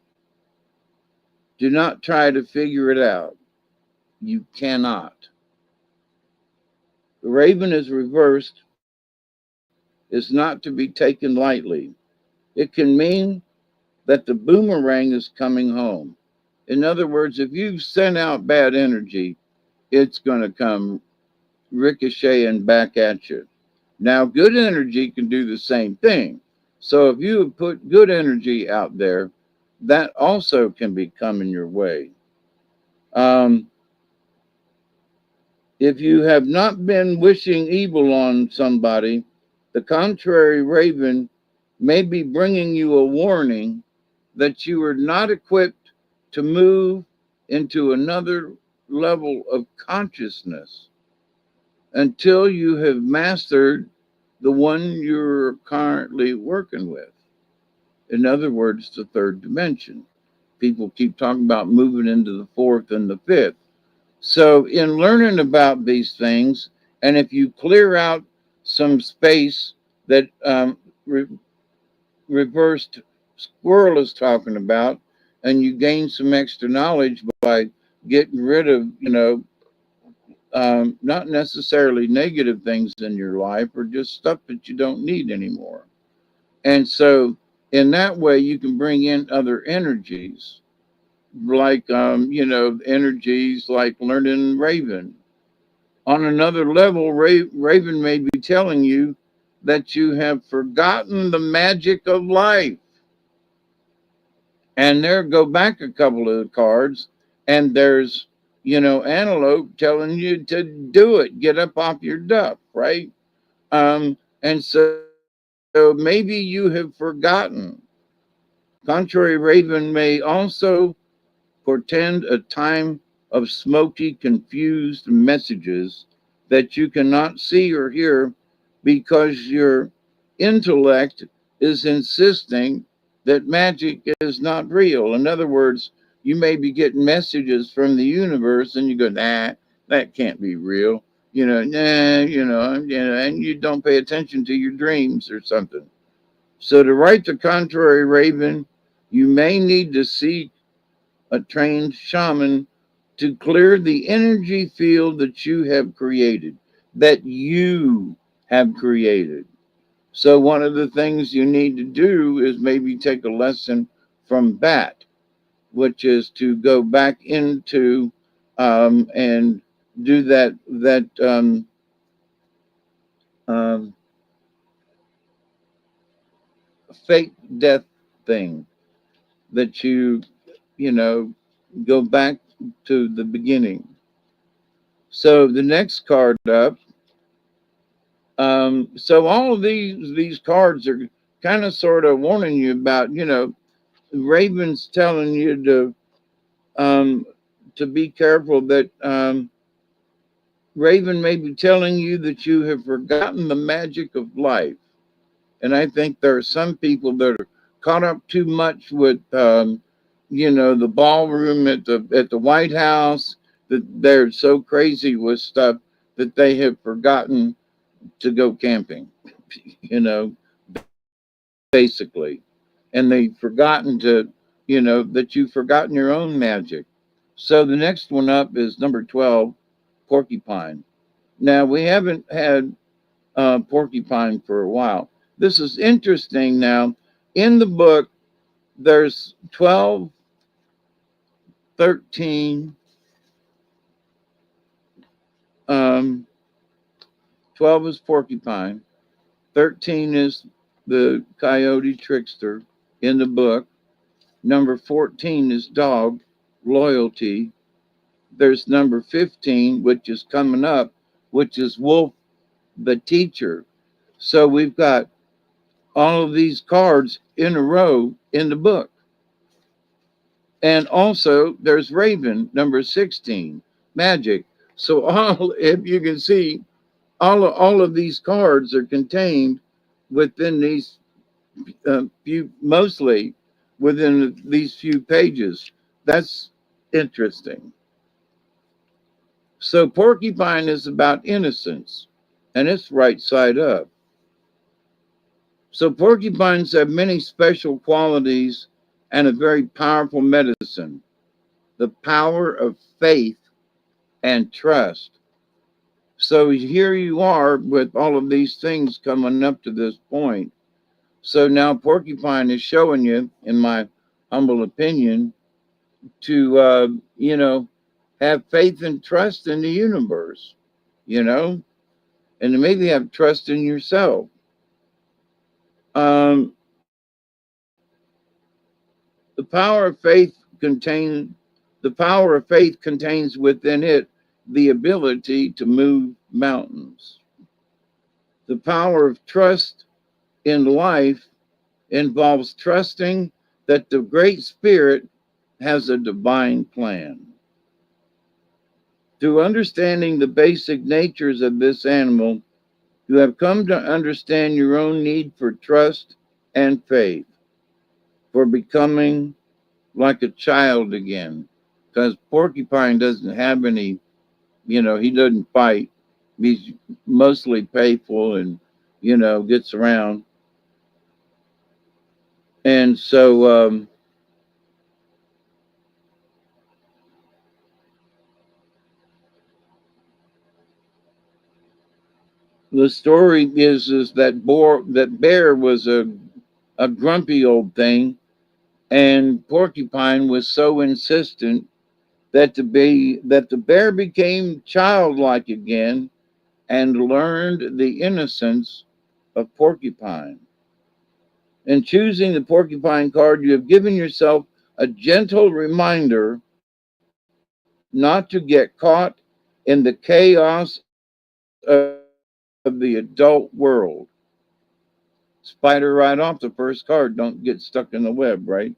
[SPEAKER 2] Do not try to figure it out. You cannot. The Raven is reversed. Is not to be taken lightly. It can mean that the boomerang is coming home. In other words, if you've sent out bad energy, it's going to come ricocheting back at you. Now, good energy can do the same thing. So if you have put good energy out there, that also can be coming your way. If you have not been wishing evil on somebody, the contrary Raven may be bringing you a warning that you are not equipped to move into another level of consciousness until you have mastered the one you're currently working with. In other words, the third dimension. People keep talking about moving into the fourth and the fifth. So, in learning about these things, and if you clear out some space that reversed squirrel is talking about, and you gain some extra knowledge by getting rid of, not necessarily negative things in your life or just stuff that you don't need anymore. And so, in that way, you can bring in other energies, like, energies like learning Raven. On another level, Raven may be telling you that you have forgotten the magic of life. And there, go back a couple of the cards, and there's, Antelope telling you to do it, get up off your duff, right? And so maybe you have forgotten. Contrary Raven may also portend a time of smoky, confused messages that you cannot see or hear because your intellect is insisting that magic is not real. In other words, you may be getting messages from the universe and you go, nah, that can't be real. And you don't pay attention to your dreams or something. So to write the contrary, Raven, you may need to seek a trained shaman to clear the energy field that you have created, that you have created. So, one of the things you need to do is maybe take a lesson from that, which is to go back into and do that um, fake death thing that you know, go back to the beginning. So the next card up. So all of these cards are kind of sort of warning you about, Raven's telling you to be careful that Raven may be telling you that you have forgotten the magic of life. And I think there are some people that are caught up too much with the ballroom at the White House, that they're so crazy with stuff that they have forgotten to go camping, you know, basically. And they've forgotten that you've forgotten your own magic. So the next one up is number 12, porcupine. Now, we haven't had porcupine for a while. This is interesting. Now, in the book, there's 12, 13, um, 12 is porcupine, 13 is the coyote trickster in the book. Number 14 is dog, loyalty. There's number 15, which is coming up, which is wolf, the teacher. So we've got all of these cards in a row in the book. And also there's Raven, number 16, magic. So if you can see, all of these cards are contained within these mostly within these few pages. That's interesting. So porcupine is about innocence, and it's right side up. So porcupines have many special qualities and a very powerful medicine. The power of faith and trust. So here you are with all of these things coming up to this point. So now porcupine is showing you, in my humble opinion, to have faith and trust in the universe, you know, and to maybe have trust in yourself. Um, the power of faith contain the power of faith contains within it the ability to move mountains. The power of trust in life involves trusting that the Great Spirit has a divine plan. Through understanding the basic natures of this animal, you have come to understand your own need for trust and faith, for becoming like a child again. Because Porcupine doesn't have any, he doesn't fight. He's mostly playful and, gets around. And so the story is that bear was a grumpy old thing, and Porcupine was so insistent that the bear became childlike again and learned the innocence of Porcupine. In choosing the Porcupine card, you have given yourself a gentle reminder not to get caught in the chaos of the adult world. Spider right off the first card, don't get stuck in the web, right?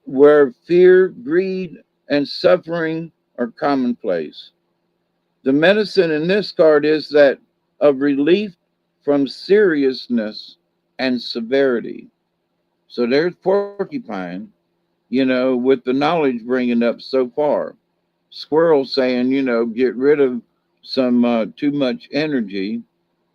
[SPEAKER 2] Where fear, greed, and suffering are commonplace. The medicine in this card is that of relief from seriousness and severity. So there's Porcupine, with the knowledge bringing up so far. Squirrel saying, get rid of some too much energy.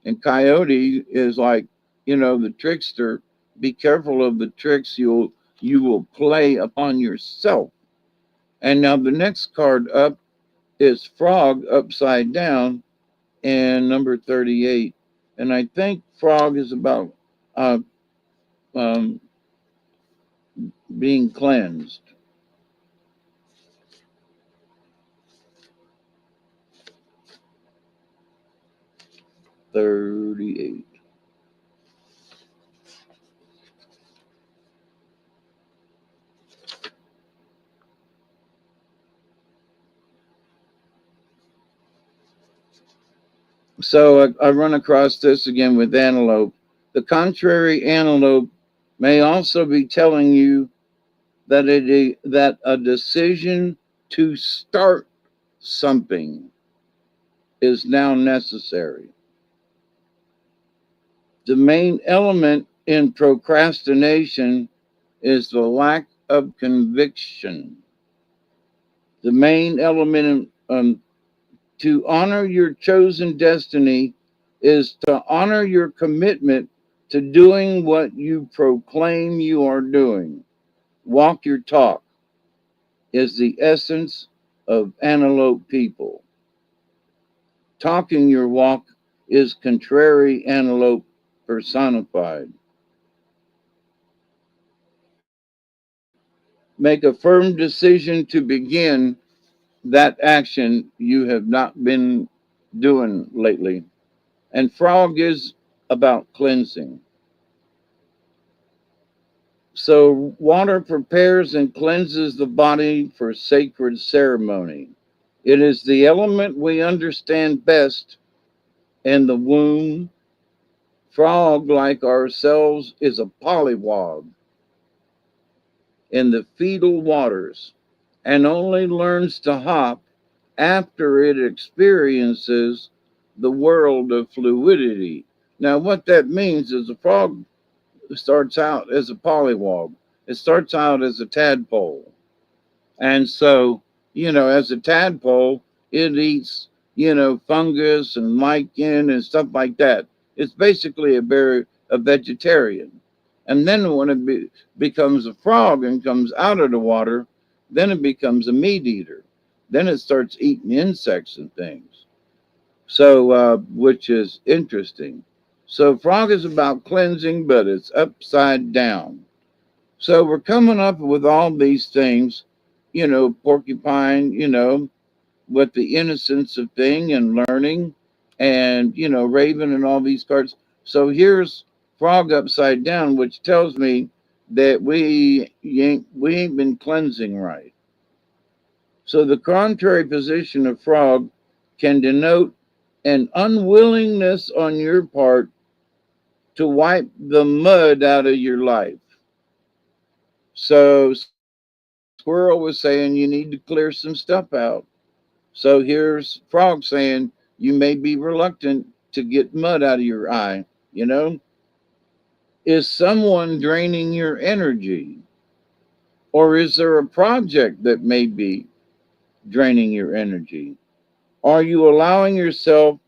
[SPEAKER 2] And Coyote is like, the trickster. Be careful of the tricks you will play upon yourself. And now the next card up is Frog upside down in number 38. And I think Frog is about uh, um, being cleansed. $38. So I run across this again with antelope. The contrary antelope may also be telling you that a decision to start something is now necessary. The main element in procrastination is the lack of conviction. The main element to honor your chosen destiny is to honor your commitment to doing what you proclaim you are doing. Walk your talk is the essence of antelope people. Talking your walk is contrary antelope personified. Make a firm decision to begin that action you have not been doing lately. And Frog is about cleansing. So water prepares and cleanses the body for sacred ceremony. It is the element we understand best in the womb. Frog, like ourselves, is a polywog in the fetal waters and only learns to hop after it experiences the world of fluidity. Now, what that means is a frog starts out as a polywog. It starts out as a tadpole. And so, as a tadpole, it eats, fungus and lichen and stuff like that. It's basically a vegetarian. And then when becomes a frog and comes out of the water, then it becomes a meat eater. Then it starts eating insects and things. So, which is interesting. So, frog is about cleansing, but it's upside down. So, we're coming up with all these things, porcupine, with the innocence of thing and learning, and, raven and all these cards. So, here's frog upside down, which tells me that we ain't been cleansing right. So, the contrary position of frog can denote an unwillingness on your part to wipe the mud out of your life. So Squirrel was saying you need to clear some stuff out. So here's Frog saying you may be reluctant to get mud out of your eye. You know, is someone draining your energy? Or is there a project that may be draining your energy? Are you allowing yourself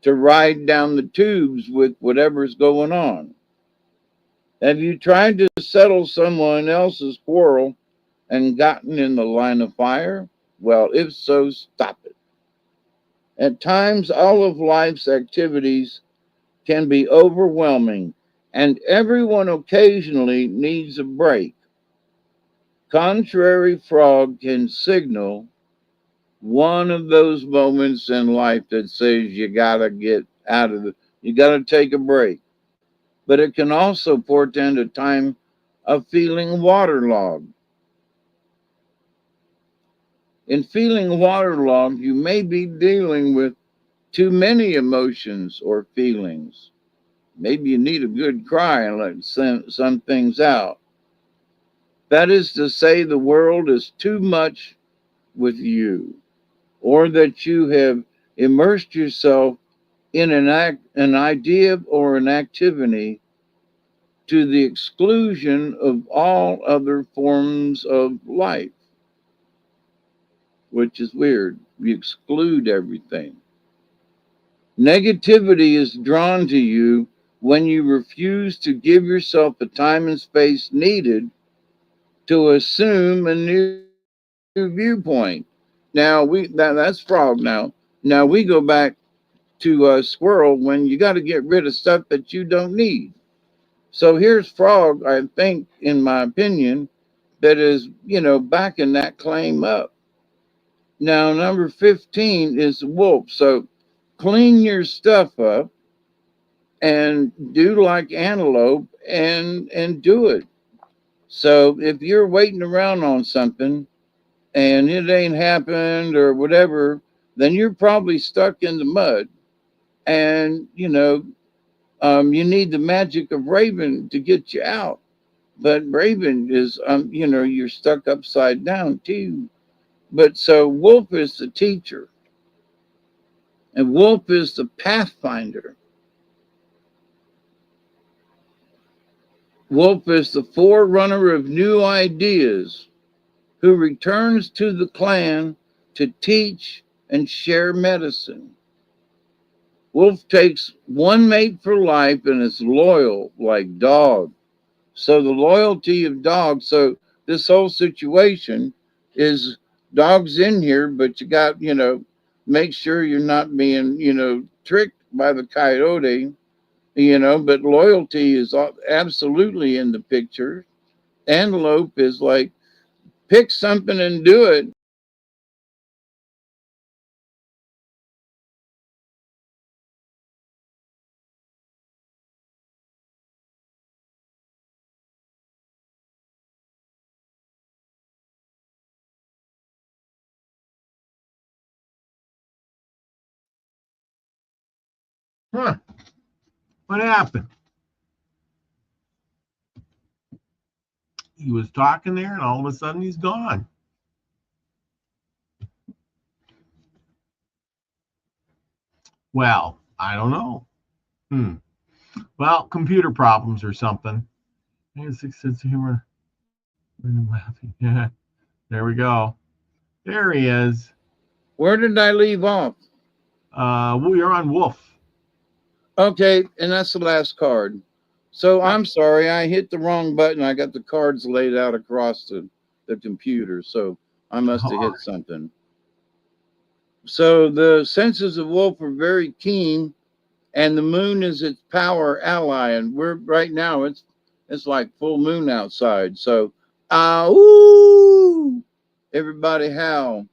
[SPEAKER 2] to ride down the tubes with whatever's going on? Have you tried to settle someone else's quarrel and gotten in the line of fire? Well, if so, stop it. At times, all of life's activities can be overwhelming, and everyone occasionally needs a break. Contrary Frog can signal one of those moments in life that says you gotta get out of you gotta take a break. But it can also portend a time of feeling waterlogged. In feeling waterlogged, you may be dealing with too many emotions or feelings. Maybe you need a good cry and let some things out. That is to say, the world is too much with you, or that you have immersed yourself in an idea or an activity to the exclusion of all other forms of life, which is weird. You exclude everything. Negativity is drawn to you when you refuse to give yourself the time and space needed to assume a new viewpoint. That's Frog now. Now we go back to Squirrel when you got to get rid of stuff that you don't need. So here's Frog, I think, in my opinion, that is, backing that claim up. Now, number 15 is Wolf. So clean your stuff up and do like Antelope and do it. So if you're waiting around on something and it ain't happened or whatever, then you're probably stuck in the mud. And, you need the magic of Raven to get you out. But Raven is, you're stuck upside down too. But so Wolf is the teacher, and Wolf is the pathfinder. Wolf is the forerunner of new ideas who returns to the clan to teach and share medicine. Wolf takes one mate for life and is loyal like dog. So the loyalty of dogs. So this whole situation is dogs in here, but you got, make sure you're not being, tricked by the coyote, but loyalty is absolutely in the picture. Antelope is like, pick something and do it.
[SPEAKER 1] Huh. What happened? He was talking there, and all of a sudden he's gone. Well, I don't know. Well, computer problems or something. I have 6 sense of humor. I'm laughing. Yeah. There we go. There he is.
[SPEAKER 2] Where did I leave off?
[SPEAKER 1] We are on Wolf.
[SPEAKER 2] Okay, and that's the last card. So I'm sorry, I hit the wrong button. I got the cards laid out across the computer, so I must have hit something. So the senses of Wolf are very keen, and the moon is its power ally. And we're right now it's like full moon outside. So ooh, everybody howl.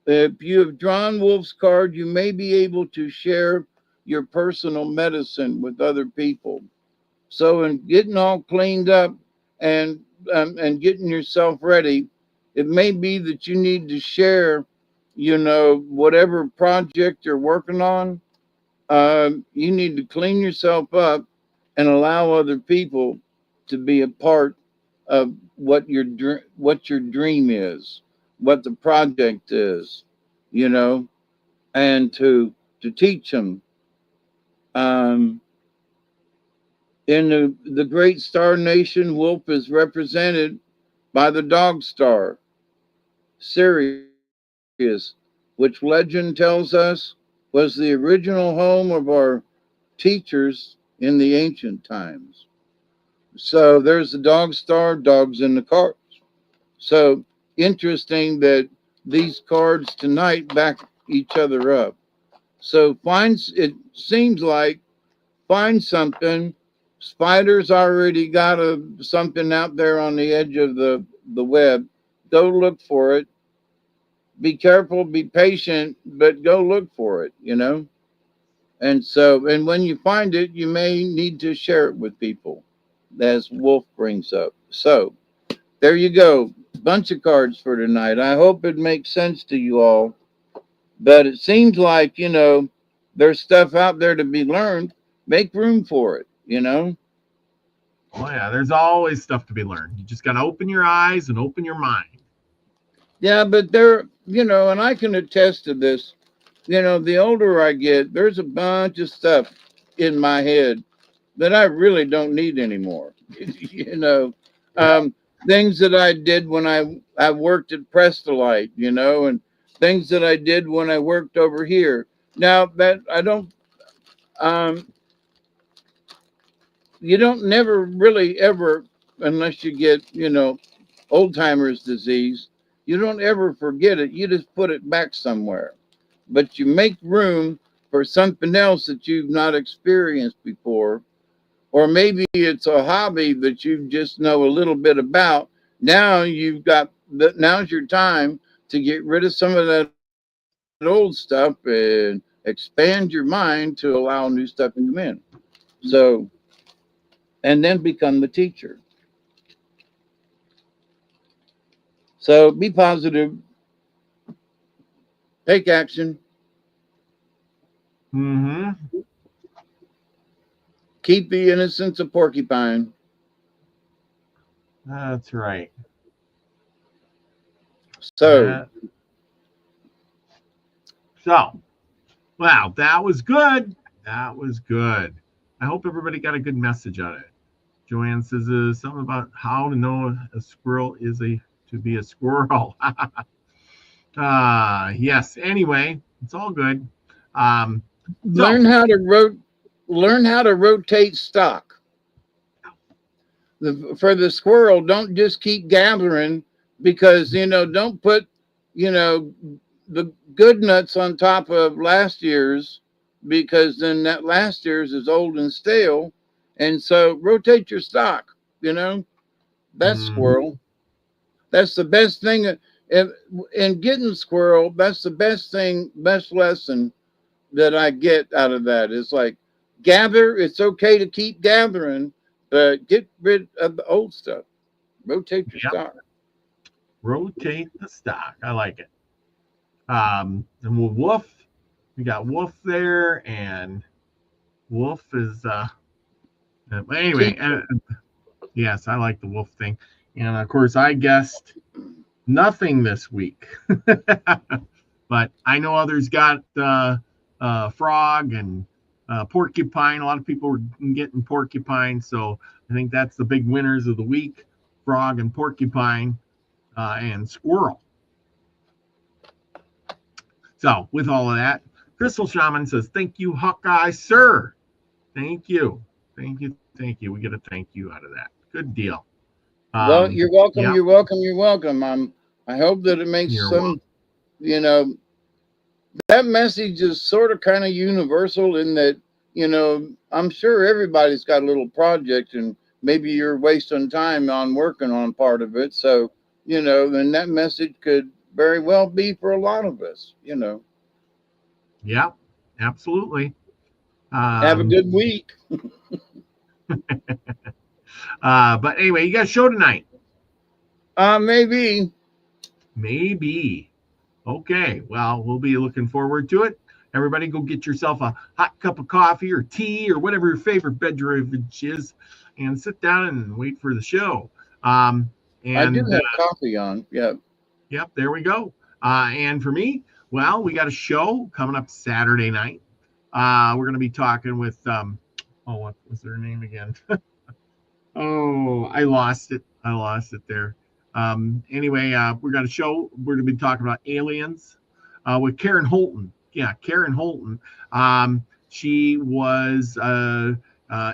[SPEAKER 2] If you have drawn Wolf's card, you may be able to share your personal medicine with other people. So in getting all cleaned up and getting yourself ready, it may be that you need to share, whatever project you're working on. You need to clean yourself up and allow other people to be a part of what your dream is. what the project is, you know, and to teach them. Um, in the great star nation, Wolf is represented by the dog star, Sirius, which legend tells us was the original home of our teachers in the ancient times. So there's the dog star, dogs in the cards. So interesting that these cards tonight back each other up. So it seems like find something. Spider's already got something out there on the edge of the web. Go look for it. Be careful, be patient, but go look for it, you know? And when you find it, you may need to share it with people, as Wolf brings up. So there you go. Bunch of cards for tonight. I hope it makes sense to you all. But it seems like, you know, there's stuff out there to be learned. Make room for it, you know?
[SPEAKER 1] Oh, yeah, there's always stuff to be learned. You just got to open your eyes and open your mind.
[SPEAKER 2] Yeah, but there, you know, and I can attest to this. You know, the older I get, there's a bunch of stuff in my head that I really don't need anymore. You know, um, things that I did when I worked at Prestolite, you know, and things that I did when I worked over here. Now that I don't, um, you don't never really ever, unless you get, you know, old timers disease, you don't ever forget it. You just put it back somewhere, but you make room for something else that you've not experienced before. Or maybe it's a hobby that you just know a little bit about. Now now's your time to get rid of some of that old stuff and expand your mind to allow new stuff to come in. So, and then become the teacher. So be positive, take action,
[SPEAKER 1] Mm-hmm.
[SPEAKER 2] keep the innocence of porcupine.
[SPEAKER 1] That's right.
[SPEAKER 2] So,
[SPEAKER 1] So, wow, that was good. That was good. I hope everybody got a good message out of it. Joanne says something about how to know a squirrel is to be a squirrel. Yes. Anyway, it's all good. Um,
[SPEAKER 2] learn how to rotate stock. For the squirrel, don't just keep gathering, because you know, don't put, you know, the good nuts on top of last year's, because then that last year's is old and stale. And so rotate your stock, you know. That's squirrel. That's the best thing in getting squirrel. That's the best lesson that I get out of that. Is like, gather. It's okay to keep gathering, but get rid of the old stuff. Rotate your stock.
[SPEAKER 1] Rotate the stock. I like it. And with Wolf, we got Wolf there, and Wolf is anyway. Yes, I like the Wolf thing, and of course, I guessed nothing this week, but I know others got frog and porcupine. A lot of people were getting porcupine, so I think that's the big winners of the week: frog and porcupine, and squirrel. So with all of that, Crystal Shaman says, "Thank you, Hawkeye, sir. Thank you, thank you, thank you. We get a thank you out of that. Good deal."
[SPEAKER 2] Well, you're welcome. Yep. You're welcome. You're welcome. I hope that it makes welcome. You know, that message is sort of kind of universal in that, you know, I'm sure everybody's got a little project, and maybe you're wasting time on working on part of it. So, you know, then that message could very well be for a lot of us, you know.
[SPEAKER 1] Yeah, absolutely.
[SPEAKER 2] Have a good week.
[SPEAKER 1] But anyway, you got a show tonight?
[SPEAKER 2] Maybe.
[SPEAKER 1] Maybe. Okay. Well, we'll be looking forward to it. Everybody go get yourself a hot cup of coffee or tea or whatever your favorite beverage is, and sit down and wait for the show.
[SPEAKER 2] And I do have coffee on. Yeah.
[SPEAKER 1] Yep, there we go. And for me, well, we got a show coming up Saturday night. We're going to be talking with, what was their name again? Oh, I lost it. I lost it there. Anyway, we're going to show, we're going to be talking about aliens with Karen Holton. Yeah, Karen Holton. She was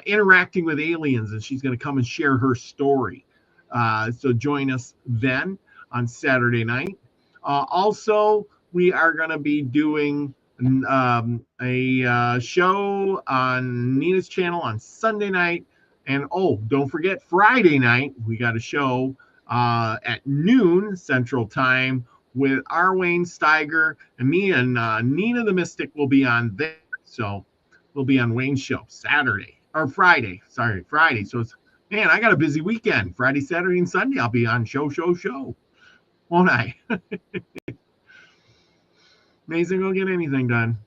[SPEAKER 1] interacting with aliens, and she's going to come and share her story. So join us then on Saturday night. Also, we are going to be doing a show on Nina's channel on Sunday night. And don't forget Friday night, we got a show at noon Central Time with Wayne Steiger, and me and Nina the Mystic will be on there. So we'll be on Wayne's show Friday. So it's, man, I got a busy weekend. Friday, Saturday, and Sunday, I'll be on show. Won't I? Amazing, we'll get anything done.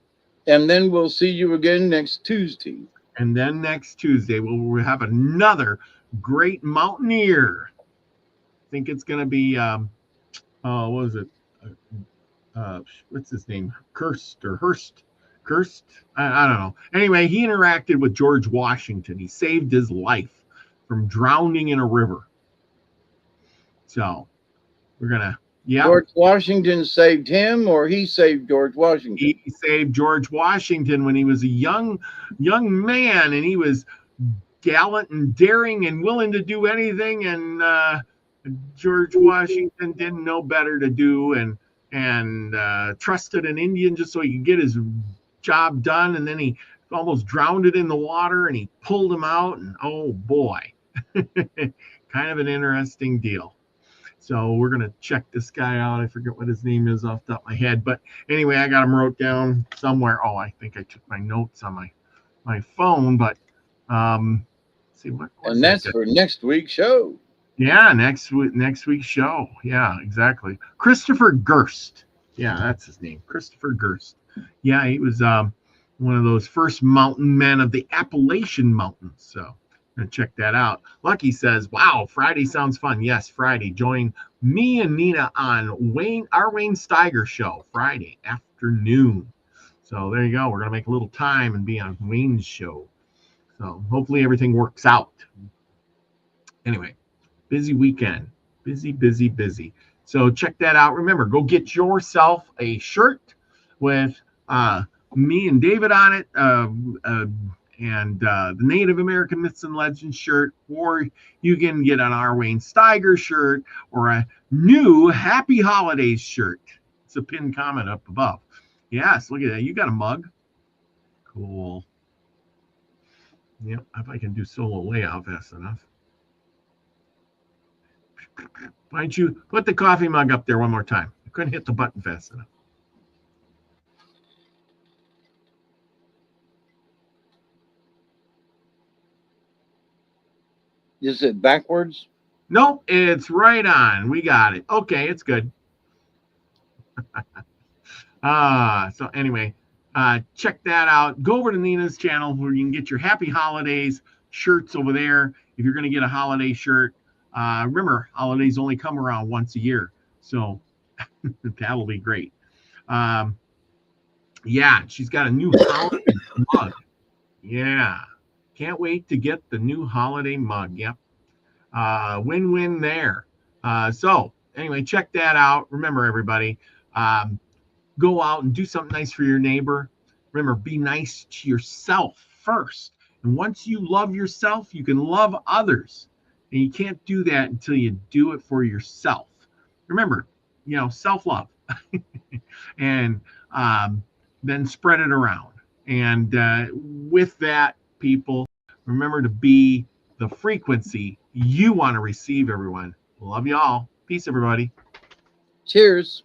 [SPEAKER 2] And then we'll see you again next Tuesday.
[SPEAKER 1] And then next Tuesday, we'll have another great mountaineer. I think it's going to be, what was it? What's his name? Hurst? I don't know. Anyway, he interacted with George Washington. He saved his life from drowning in a river. So we're going to, yeah.
[SPEAKER 2] George Washington saved him, or he saved George Washington?
[SPEAKER 1] He saved George Washington when he was a young man, and he was gallant and daring and willing to do anything. And George Washington didn't know better to do, and trusted an Indian just so he could get his job done. And then he almost drowned it in the water, and he pulled him out. And oh boy, kind of an interesting deal. So we're going to check this guy out. I forget what his name is off the top of my head. But anyway, I got him wrote down somewhere. Oh, I think I took my notes on my phone. But let's see what.
[SPEAKER 2] And that's for next week's show.
[SPEAKER 1] Yeah, next week's show. Yeah, exactly. Christopher Gerst. Yeah, that's his name. Christopher Gerst. Yeah, he was one of those first mountain men of the Appalachian Mountains. So check that out. Lucky says, wow, Friday sounds fun. Yes, Friday. Join me and Nina on our Wayne Steiger show Friday afternoon. So there you go. We're going to make a little time and be on Wayne's show. So hopefully everything works out. Anyway, busy weekend. Busy. So check that out. Remember, go get yourself a shirt with me and David on it. And the Native American Myths and Legends shirt, or you can get an R. Wayne Steiger shirt or a new Happy Holidays shirt. It's a pinned comment up above. Yes, look at that. You got a mug. Cool. Yep, if I can do solo layout fast enough. Why don't you put the coffee mug up there one more time? I couldn't hit the button fast enough.
[SPEAKER 2] Is it backwards?
[SPEAKER 1] Nope, it's right on. We got it. Okay, it's good. So anyway, check that out. Go over to Nina's channel where you can get your Happy Holidays shirts over there. If you're going to get a holiday shirt, remember, holidays only come around once a year. So that'll be great. Yeah, she's got a new holiday mug. Yeah. Can't wait to get the new holiday mug. Yep. Win-win there. So anyway, check that out. Remember, everybody, go out and do something nice for your neighbor. Remember, be nice to yourself first. And once you love yourself, you can love others. And you can't do that until you do it for yourself. Remember, self-love. And then spread it around. And with that, people, remember to be the frequency you want to receive, everyone. Love you all. Peace, everybody.
[SPEAKER 2] Cheers.